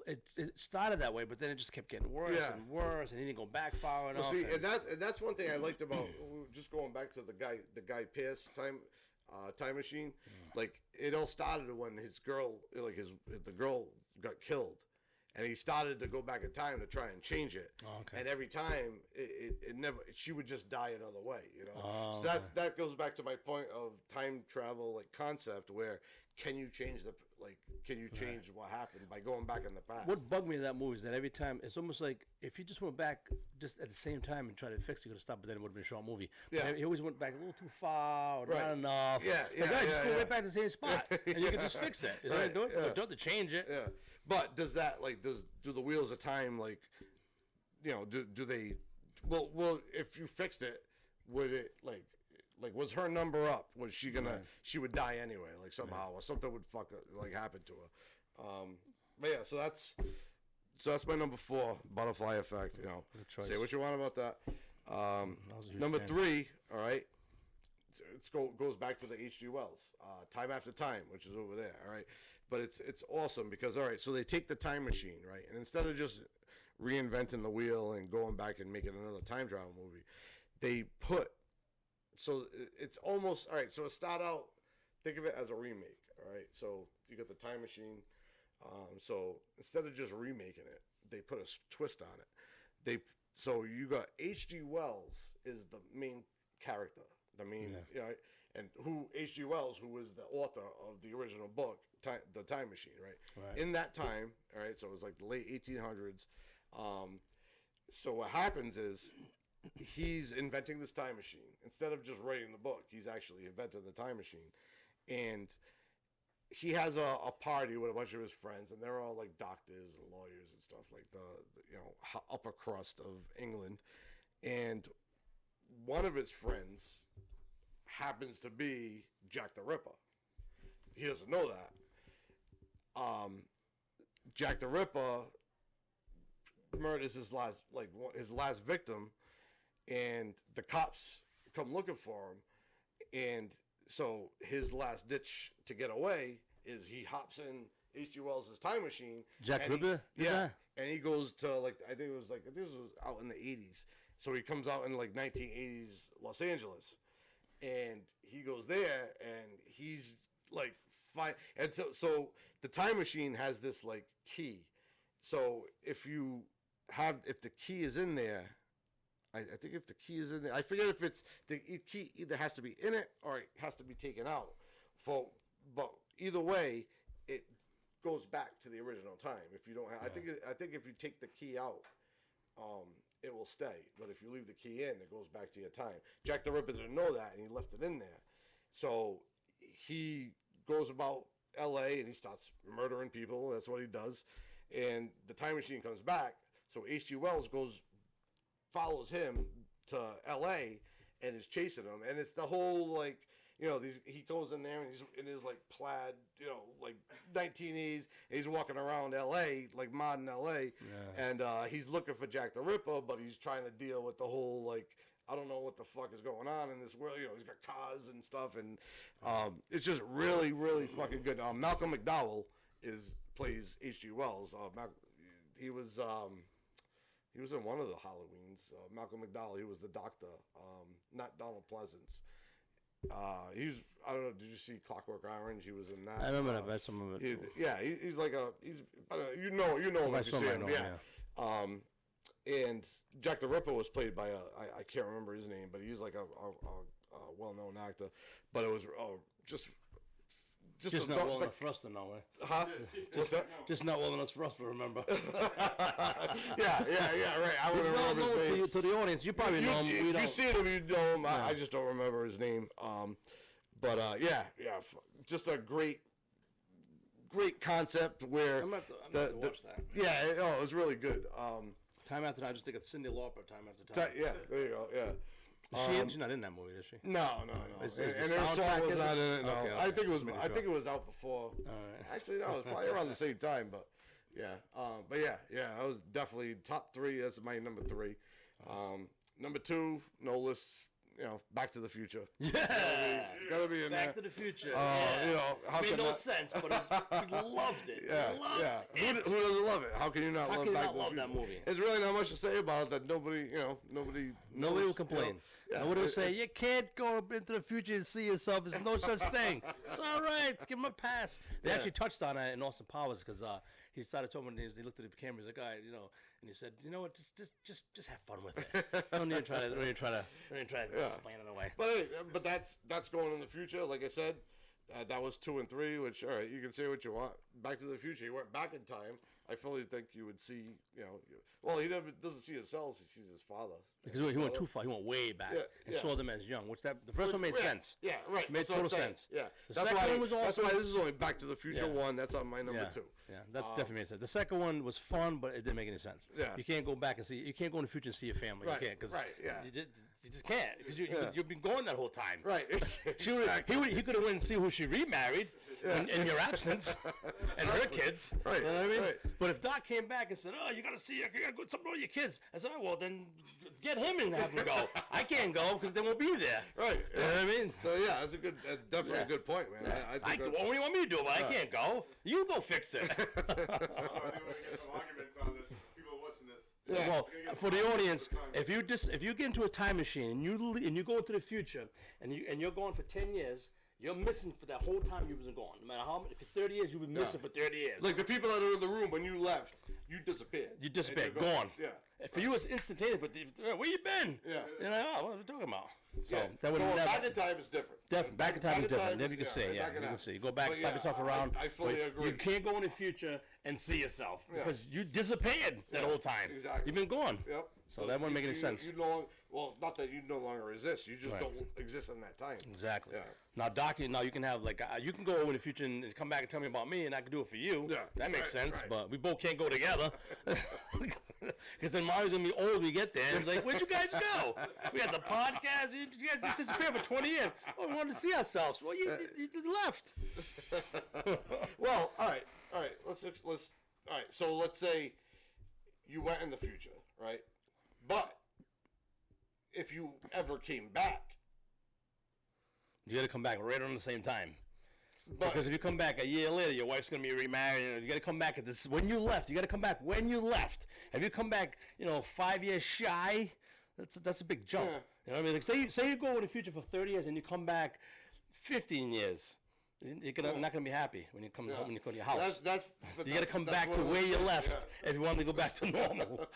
it started that way, but then it just kept getting worse and worse, and he didn't go back far enough. See, and that's one thing I liked about just going back to the Guy Pearce time machine. Like it all started when his girl, the girl got killed, and he started to go back in time to try and change it. Oh, okay. And every time it never, she would just die another way, so that goes back to my point of time travel concept where can you change what happened by going back in the past? What bugged me in that movie is that every time it's almost like if he just went back just at the same time and tried to fix it, he could have stopped, but then it would have been a short movie. Yeah. But he always went back a little too far or not enough. Just go right back to the same spot and you can just fix it. You don't have to change it. Yeah. But does that do the wheels of time do they well if you fixed it, would it was her number up? Was she gonna? She would die anyway, somehow, or something would happen to her. But yeah, so that's my number 4, butterfly effect. Good choice. Say what you want about that. I was a huge Number fan. 3, all right. Goes back to the H.G. Wells, Time After Time, which is over there, all right. But it's awesome because all right, so they take the time machine, right, and instead of just reinventing the wheel and going back and making another time travel movie, they put. So it's almost all right. So it start out. Think of it as a remake. All right. So you got the time machine. So instead of just remaking it, they put a twist on it. So you got H.G. Wells is the main character. The main, and who H.G. Wells, who was the author of the original book, The Time Machine, right? In that time, all right. So it was like the late 1800s. So what happens is. He's inventing this time machine. Instead of just writing the book, he's actually invented the time machine. And he has a party with a bunch of his friends, and they're all like doctors and lawyers and stuff, like the upper crust of England. And one of his friends happens to be Jack the Ripper. He doesn't know that. Jack the Ripper murders his last victim. And the cops come looking for him, and so his last ditch to get away is he hops in H.G. Wells' time machine. Jack Ripper? And he goes to I think it was out in the 80s. So he comes out in 1980s Los Angeles, and he goes there, and he's fine. And so the time machine has this key. So if the key is in there. I think if the key is in there, I forget if it's the key either has to be in it or it has to be taken out. But either way, it goes back to the original time. If you don't have, I think if you take the key out, it will stay. But if you leave the key in, it goes back to your time. Jack the Ripper didn't know that, and he left it in there. So he goes about L.A. and he starts murdering people. That's what he does. And the time machine comes back. So H.G. Wells follows him to L.A. and is chasing him, and it's the whole he goes in there and he's in his plaid 1980s, and he's walking around L.A. modern L.A. And he's looking for Jack the Ripper, but he's trying to deal with the whole I don't know what the fuck is going on in this world. You know, he's got cars and stuff, and it's just really, really fucking good. Malcolm McDowell plays H.G. Wells. He was in one of the Halloweens. Malcolm McDowell. He was the doctor. Not Donald Pleasance. I don't know. Did you see Clockwork Orange? He was in that. I remember that. That's some of it. He's like I don't know, you know him if you see him. And Jack the Ripper was played by I can't remember his name, but he's like a well-known actor. But it was just not well enough for us to know, eh? Huh? What's that? Just not well enough for us to remember. yeah, right. I would remember his name. To the audience, you probably know him. If you see him, you know him. I just don't remember his name. Just a great concept where I'm gonna watch that. Yeah, it was really good. Time after time, I just think of Cyndi Lauper. Time after time. Yeah, there you go. Yeah. She's not in that movie, is she? No. Is And the her song soundtrack was in not it? in it. No, Okay, I think it was. Just making I sure. think it was out before. All right. Actually, no, it was probably around the same time. But yeah, I was definitely top 3. That's my number 3. Number 2, no list. You know, Back to the Future. Yeah, it's gotta be in Back there. to the Future. You know, how made can no that- sense, but we loved it. Yeah. Who doesn't love it? How can you not How love can you Back not to the love Future? that movie? There's really not much to say about it that nobody Nobody will knows, complain. You know? Yeah, Nobody will say, it's- you can't go up into the future and see yourself. There's no such thing. It's all right. Give him a pass. They actually touched on it in Austin Powers because he started talking, he looked at the camera, he's like, all right, you know, and he said, you know what, just have fun with it. Don't need to try to explain it away. But that's going in the future. Like I said, that was 2 and 3. Which, all right, you can say what you want. Back to the Future, he went back in time. I fully think you would see, you know, well, he doesn't see himself. He sees his father. Because he went too far. He went way back and saw them as young. The first one made sense. Yeah, right. Made That's what I'm total saying. sense. Yeah, The that's second why. one was That's awesome. why this is only Back to the Future Yeah. 1. That's on my number 2. Yeah, that's definitely made sense. The second one was fun, but it didn't make any sense. Yeah. You can't go back and see. You can't go in the future and see your family. Right, You can't because right, yeah. you just can't because you've been going that whole time. Right. He could have went and see who she remarried in your absence and her kids. Right, You know what I mean? right. But if Doc came back and said, "Oh, you got to see, you got to go something with your kids," I said, "Oh, well, then get him and have him go. I can't go because they won't be there." Right. You know what I mean? So yeah, that's definitely a good point, man. I think What do you want me to do? But I can't go. You go fix it. I think we're gonna get some arguments on this. People watching this. Yeah. Well, We're gonna get for some the arguments audience, all the time. if you get into a time machine and you go into the future and you're gone for 10 years, you're missing for that whole time you wasn't gone. No matter how many, for 30 years, you've been missing for 30 years. like the people that are in the room when you left, you disappeared. You disappeared, And you're gone. Yeah. For you, it's instantaneous. But where you been? Yeah. You're like, oh, what are we talking about? So Yeah. that would Going never. back in time is different. Definitely. Back in time is different. Then you can is- see. Yeah, back in you can time. see. Go back, But slap yeah, yourself around. I fully but agree. You can't go in the future and see yourself because you disappeared that Yeah, whole time. exactly. You've been gone. Yep. So that wouldn't make any sense. You no longer, well, not that you no longer exist. You just Right. don't exist in that time. Exactly. Yeah. Now, Doc, now you can have you can go in the future and come back and tell me about me, and I can do it for you. Yeah. That makes Right, sense. right. But we both can't go together because then Mario's gonna be old when we get there. He's like, "Where'd you guys go? We had the podcast. You guys just disappeared for 20 years. Oh, we wanted to see ourselves. Well, you left. Well, all right. Let's. All right. So let's say you went in the future, right? But if you ever came back, You got to come back right around the same time. but Because if you come back a year later, your wife's gonna be remarried. You got to come back at this when you left. You got to come back when you left. If you come back, 5 years shy, that's a big jump. Yeah. You know what I mean? Like say you go in the future for 30 years and you come back 15 years. You're not gonna be happy when you come home when you go to your house. You got to come back to where you left if you want to go back to normal.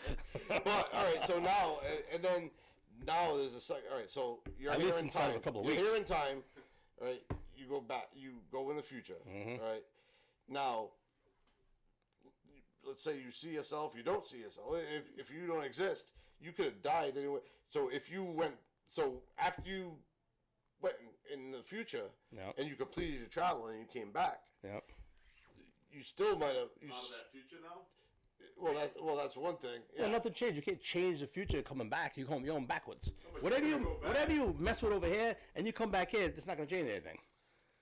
But all right. So now, and then now there's a second. All right. So you're At here least in inside of time. a couple of You're weeks. here in time. All right. You go back. You go in the future. Mm-hmm. All right. Now, let's say you see yourself. You don't see yourself. If you don't exist, you could have died anyway. So if you went. So after you went in the future Yep. and you completed your travel and you came back, Yep. you still might have. Out of that future now. Well, that's one thing. Yeah, Yeah. nothing changed. You can't change the future coming back. You're going backwards. but Whatever you're you gonna go back. whatever you mess with over here and you come back here, it's not gonna change anything.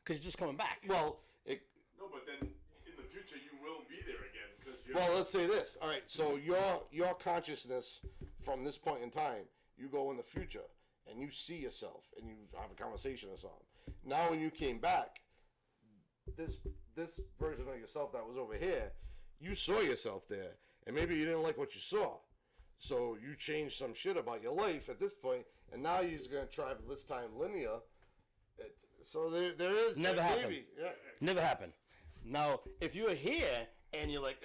Because you're just coming back. Well, No, but then in the future you will be there again because you're. well, let's say this. All right, so your consciousness from this point in time, you go in the future, and you see yourself, and you have a conversation or something. Now, when you came back, this version of yourself that was over here, you saw yourself there, and maybe you didn't like what you saw, so you changed some shit about your life at this point, and now you're just gonna try this time linear. So there is Never happened. maybe, yeah. Never happened. Now, if you're here and you're like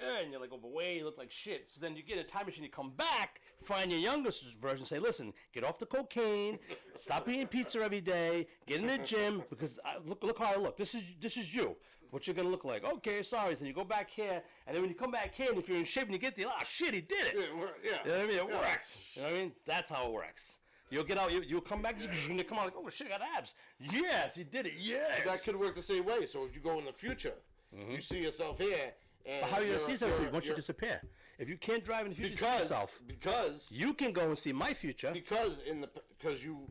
overweight, you look like shit. So then you get a time machine, you come back, find your younger version, say, listen, get off the cocaine, stop eating pizza every day, get in the gym, because look how I look. This is you. What you're gonna look like. Okay, sorry. So you go back here, and then when you come back here, and if you're in shape and you get there, shit, he did it. Yeah. You know what I mean? It worked. You know what I mean? That's how it works. You'll get out, you'll come back, and you come out like, oh shit, I got abs. Yes, he did it. Yes. That could work the same way. So if you go in the future, you see yourself here. And But how are you gonna see yourself once you disappear? If you can't drive in the future, see yourself. Because You can go and see my future. because you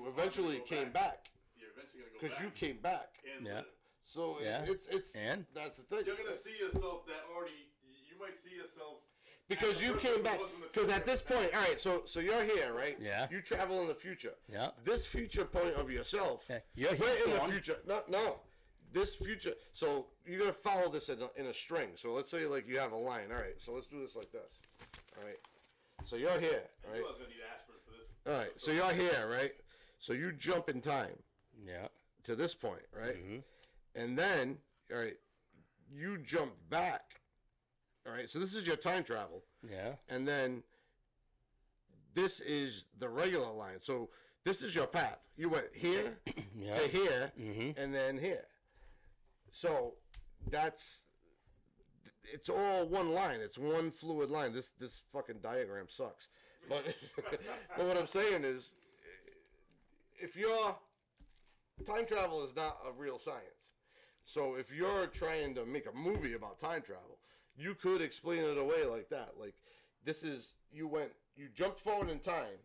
eventually came back. You're eventually gonna go Because back. you came back. And Yeah. So Yeah. it's And? that's the thing. you're gonna see yourself that already. You might see yourself. Because as you a person came who back. was in the Because at future. this point, all right. So you're here, right? Yeah. You travel in the future. Yeah. This future point of yourself. Yeah. You're We're in the gone. future. No. This future. So you're gonna follow this in a string. So let's say like you have a line. All right. So let's do this like this. All right. So you're here. All I knew I right. was gonna need aspirin for this. All right. So you're here, right? So you jump in time Yeah. to this point, right? And then, all right, you jump back. All right. So this is your time travel. Yeah. And then this is the regular line. So this is your path. You went here Yeah. to here and then here. So it's all one line. It's one fluid line. This fucking diagram sucks. But but what I'm saying is, if your time travel is not a real science. So if you're trying to make a movie about time travel, you could explain it away like that. Like this is you jumped forward in time,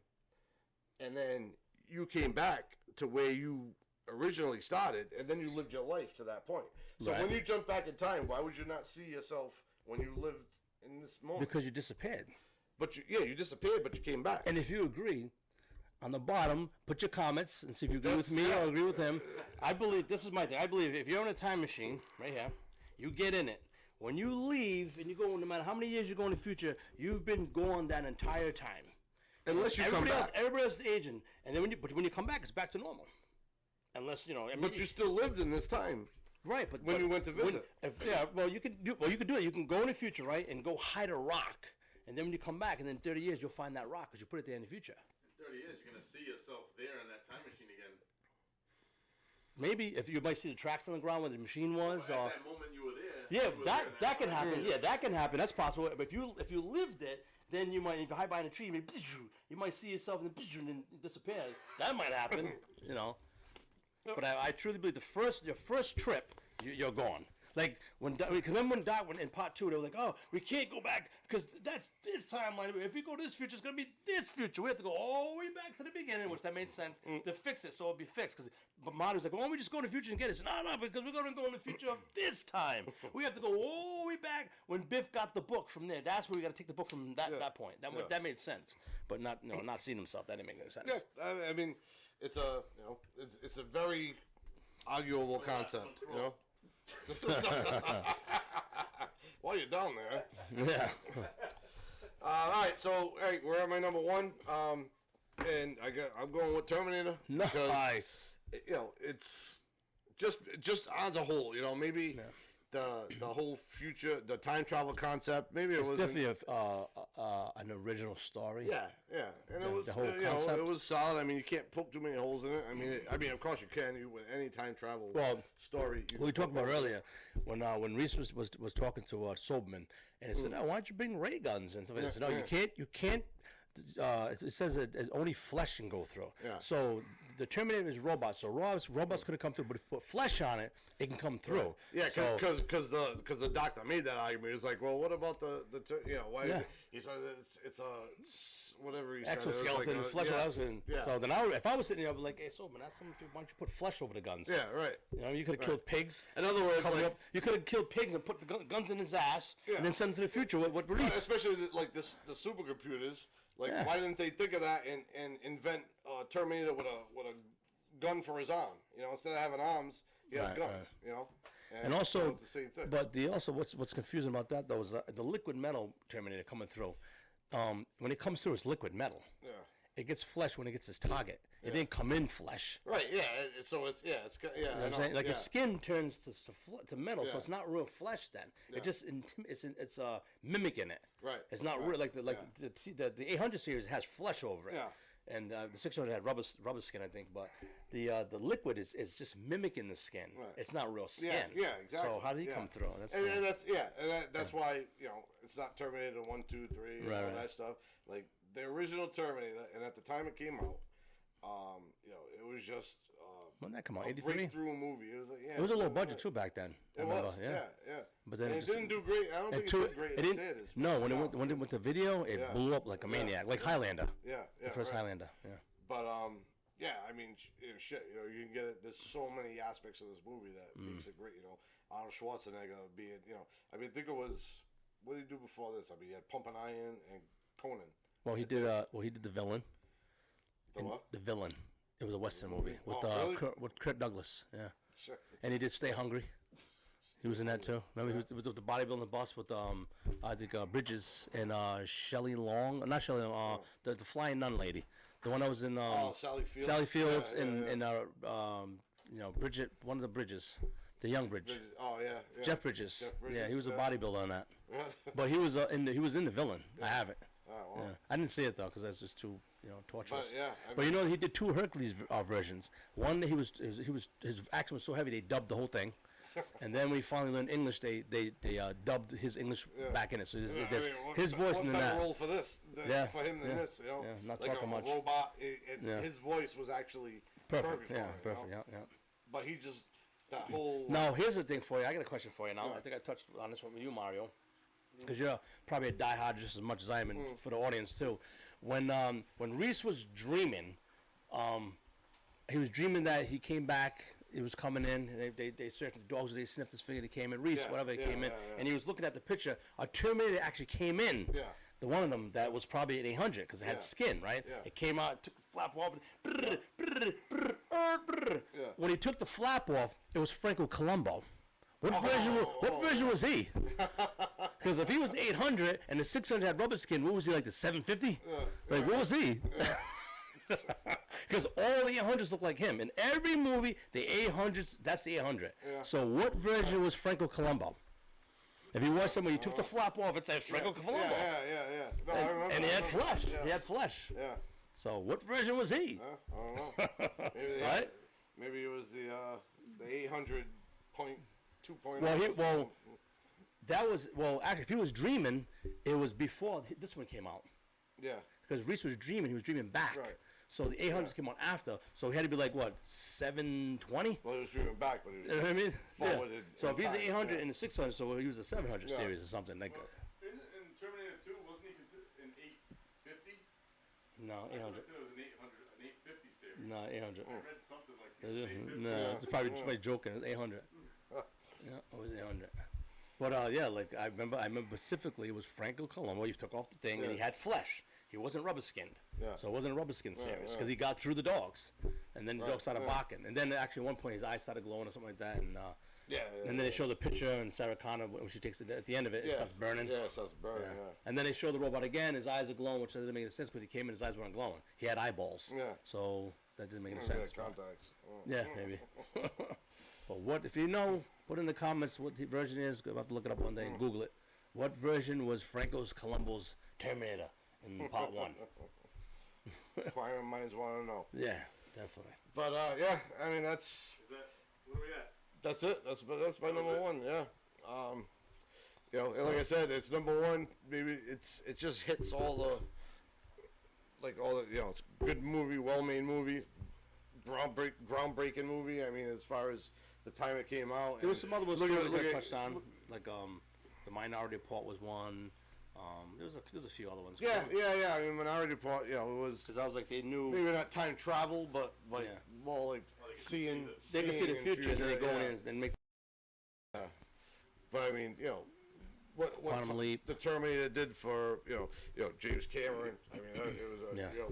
and then you came back to where you originally started, and then you lived your life to that point. So Right. when you jump back in time, why would you not see yourself when you lived in this moment? Because you disappeared. But you disappeared, but you came back. And if you agree, on the bottom, put your comments and see if you agree with That's- me or agree with him. I believe, this is my thing, I believe if you're in a time machine, right here, you get in it. When you leave and you go, no matter how many years you go in the future, you've been gone that entire time. Unless you come back. Everybody else is aging. And then when you come back, it's back to normal. Unless, I mean, But you still lived in this time. right, but when you went to visit. you could do it. You can go in the future, right, and go hide a rock, and then when you come back, and then 30 years, you'll find that rock because you put it there in the future. In 30 years, you're gonna see yourself there in that time machine again. Maybe if you might see the tracks on the ground where the machine was, At or that moment you were there. yeah, you were that there in that can time. happen. Yeah, that can happen. That's possible. But if you lived it, then you might, if you hide behind a tree, you might see yourself and then disappear. That might happen. But I truly believe your first trip, you're gone. Like remember when Doc went in part 2, they were like, "Oh, we can't go back because that's this timeline. If we go to this future, it's gonna be this future. We have to go all the way back to the beginning," which that made sense to fix it, so it'd be fixed. But Marty was like, "Why don't we just go in the future and get it?" No, because we're gonna go in the future of this time. We have to go all the way back when Biff got the book from there. That's where we got to take the book from that point. That made sense, but not seeing himself. That didn't make any sense. Yeah, I mean, it's a very arguable concept, While you're down there. Yeah. All right, so we're at my number one, and I'm going with Terminator. because, Nice. It's just as a whole, maybe the whole future, the time travel concept. Maybe It's was definitely an original story. Yeah, and it was the whole concept. it was solid. I mean, you can't poke too many holes in it. I mean, of course you can. With any time travel story. We talked about earlier when Reese was talking to Sobman, and he said, "Oh, why don't you bring ray guns?" And somebody said, "No, you can't. It says that only flesh can go through. Yeah. So the Terminator is robots. So robots could have come through, but if you put flesh on it, it can come through. Yeah, So- because the doctor made that argument. He was like, well, what about the why? Yeah. He said it's whatever he said. It was exoskeleton, like a- flesh. yeah, I was in. yeah. So then if I was sitting there, I'd be like, hey, so man, that's something. Why don't you put flesh over the guns? Yeah, right. You know, you could have killed pigs. In other words, cover like, up. You could have killed pigs and put the guns in his ass, Yeah. and then send him to the future with Reese. especially like the supercomputers. Like, Yeah. why didn't they think of that and invent Terminator with a gun for his arm? You know, instead of having arms, he has Right, guns. right. You know, And also, it's the same thing. but what's confusing about that though is the liquid metal Terminator coming through. When it comes through, it's liquid metal. Yeah. It gets flesh when it gets its target. It didn't come in flesh. Right. Yeah. So it's yeah. It's yeah. You know I what I'm know, saying? Like yeah. your skin turns to metal, so Yeah. it's not real flesh. Then Yeah. it just it's mimicking it. Right. It's not Right. real. Like the 800 series has flesh over it. Yeah. And the 600 had rubber skin, I think, but the liquid is just mimicking the skin. Right. It's not real skin. Yeah, exactly. So how did he Yeah. come through? And that's why it's not Terminator 1, 2, 3, and all that stuff. Like the original Terminator, and at the time it came out, it was just When did that come out? a 83. breakthrough movie. It was like It was a low budget too back then. I It remember, was, yeah. But then And it it just- didn't do great. I don't think it did great. It didn't. It's No, when no. it went to video, it Yeah. blew up like a maniac, like Highlander, Yeah, the first right. Highlander. Yeah. But yeah, I mean, shit. You can get it. There's so many aspects of this movie that makes it great. Arnold Schwarzenegger being, I mean, think it was what did he do before this? I mean, he had Pumping Iron and Conan. Well, he did the villain. The what? The villain. It was a Western movie with Oh, really? with Kurt Douglas. Yeah. Shit. And he did Stay Hungry. He was in that too. Remember, he was with the bodybuilding boss with I think Bridges and Shelley Long, not Shelley Long, the flying nun lady, the one that was in Sally Fields. Sally Fields Yeah, and Bridget, one of the Bridges, the young Bridge, Oh yeah. Jeff Bridges. Yeah, he was a yeah. bodybuilder on that. Yeah. But he was in the villain. I have it. Oh, well. Yeah. I didn't see it though because I was just too torturous. But, yeah, But he did two Hercules versions. One his accent was so heavy they dubbed the whole thing, and then when we finally learned English, they dubbed his English back in it. So there's I mean, his voice what in better that. role for this for him than this, Yeah, not like talking a much. robot. Yeah. His voice was actually Perfect. for Yeah, it, perfect. Yeah. But he just that whole Now here's the thing for you. I got a question for you. Now I think I touched on this one with you, Mario, because you're probably a diehard just as much as I am, and for the audience too. When Reese was dreaming, he was dreaming that he came back. He was coming in. And they searched the dogs. They sniffed his finger. They came in. Reese, Yeah, whatever, he yeah, came in, yeah. and he was looking at the picture. A Terminator actually came in. Yeah. The one of them that was probably an 800 because it had Yeah. skin, right? Yeah. It came out, took the flap off. And Yeah. When he took the flap off, it was Franco Columbo. What Oh. version was he? Because if he was 800 and the 600 had rubber skin, what was he, like the 750? Like, what was he? Because all the 800s look like him. In every movie, the 800s, that's the 800. Yeah. So what version was Franco Columbo? If you watch somebody, you took the flap off, it said Franco Columbo. Yeah. No, I remember. And he had I remember. flesh. Yeah. He had flesh. Yeah. So what version was he? I don't know. Maybe they Right? had, maybe it was the 800.2.0. Actually, if he was dreaming, it was before this one came out. Yeah. Because Reese was dreaming, he was dreaming back. Right. So the 800s came out after, so he had to be like, what, 720? Well, he was dreaming back, but he was You know what I mean? forward Yeah. in So if he's time, an 800 yeah. and a 600, so he was a 700 Yeah. series or something. Like, In Terminator 2, wasn't he considered an 850? no, I 800. said it was an 800, an 850 series. No, 800. I read something like Is it? 850. No, it's probably joking. It's 800. Yeah, it was 800. But yeah, like I remember specifically it was Franco Columbo. He took off the thing and he had flesh. He wasn't rubber skinned. Yeah. So it wasn't a rubber skin series because right. he got through the dogs, and then the dogs started barking, and then actually at one point his eyes started glowing or something like that, and and then they show the picture and Sarah Connor when she takes it at the end of it, it starts burning. Yeah, it starts burning. Yeah. And then they show the robot again. His eyes are glowing, which doesn't make any sense because he came in, his eyes weren't glowing. He had eyeballs. Yeah. So that didn't make any Yeah, sense. but- contacts. Oh. yeah, maybe. But what if you know? Put in the comments what the version is. I'll have to look it up one day and Google it. What version was Franco's Columbo's Terminator in part one? Inquiring minds want to know. Yeah, definitely. But yeah, I mean that's Is that, what are we at? that's it. That's my number one. Yeah. And like I said, it's number one. Maybe it just hits all the it's a good movie, well-made movie, groundbreaking movie. I mean, as far as the time it came out, There was some other ones look too at- that look I at- touched on, like the Minority Report was one. There's a few other ones. Yeah. I mean, Minority Report, it was Because I was like, they knew maybe not time travel, but like more like seeing. they could see the in future, and then they go yeah. in and make. But I mean, what Quantum Leap. the Terminator did for James Cameron. I mean, it was a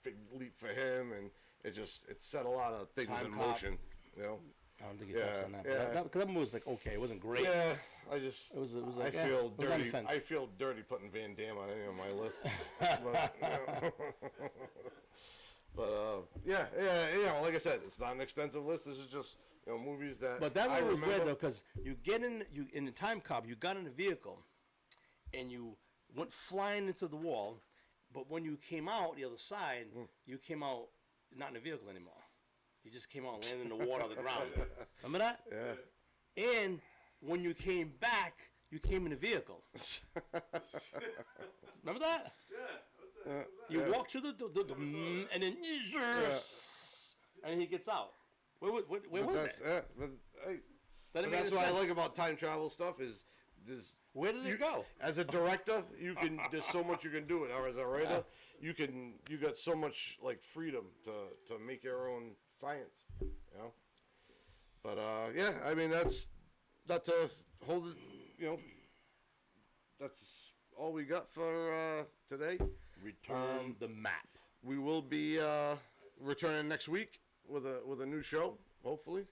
big leap for him, and it set a lot of things Time in Cop. motion. I don't think he touched on that. yeah. But that movie was like okay. It wasn't great. Yeah, it was like, I feel it was on the dirty. fence. I feel dirty putting Van Damme on any of my lists. But like I said, it's not an extensive list. This is just movies that. But that I movie was weird remember. though, because you in the Time Cop, you got in a vehicle, and you went flying into the wall, but when you came out the other side, you came out not in a vehicle anymore. You just came out and landed in the water on the ground. Remember that? Yeah. And when you came back, you came in a vehicle. Remember that? You walk through the and then and he gets out. Where was it? Yeah, but that's what I like about time travel stuff is this. Where did it go? As a director, there's so much you can do it. Or as a writer, you got so much like freedom to make your own science, But I mean that's not to hold it. That's all we got for today. Return the map. We will be returning next week with a new show, hopefully.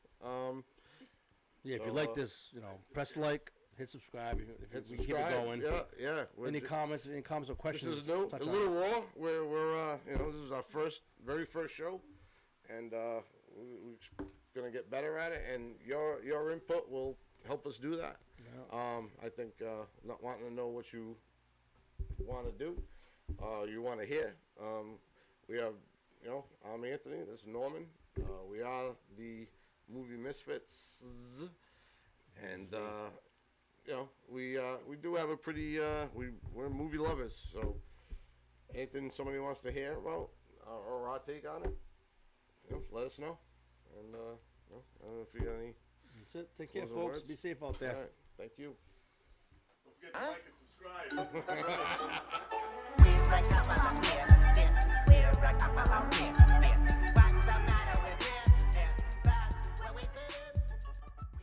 If you like this, press like, hit subscribe. If we keep it going. Yeah. Any comments or questions? This is new, a little raw. We're this is our very first show, and we're gonna get better at it. And your input will help us do that. Yeah. I think not wanting to know what you want to do, you want to hear. We have, I'm Anthony. This is Norman. We are the Movie Misfits, and we do have a pretty we're movie lovers. So anything somebody wants to hear about or our take on it, let us know. And I don't know if you got any. That's it. Take care, closing folks. words? Be safe out there. All right. Thank you. Don't forget to like and subscribe.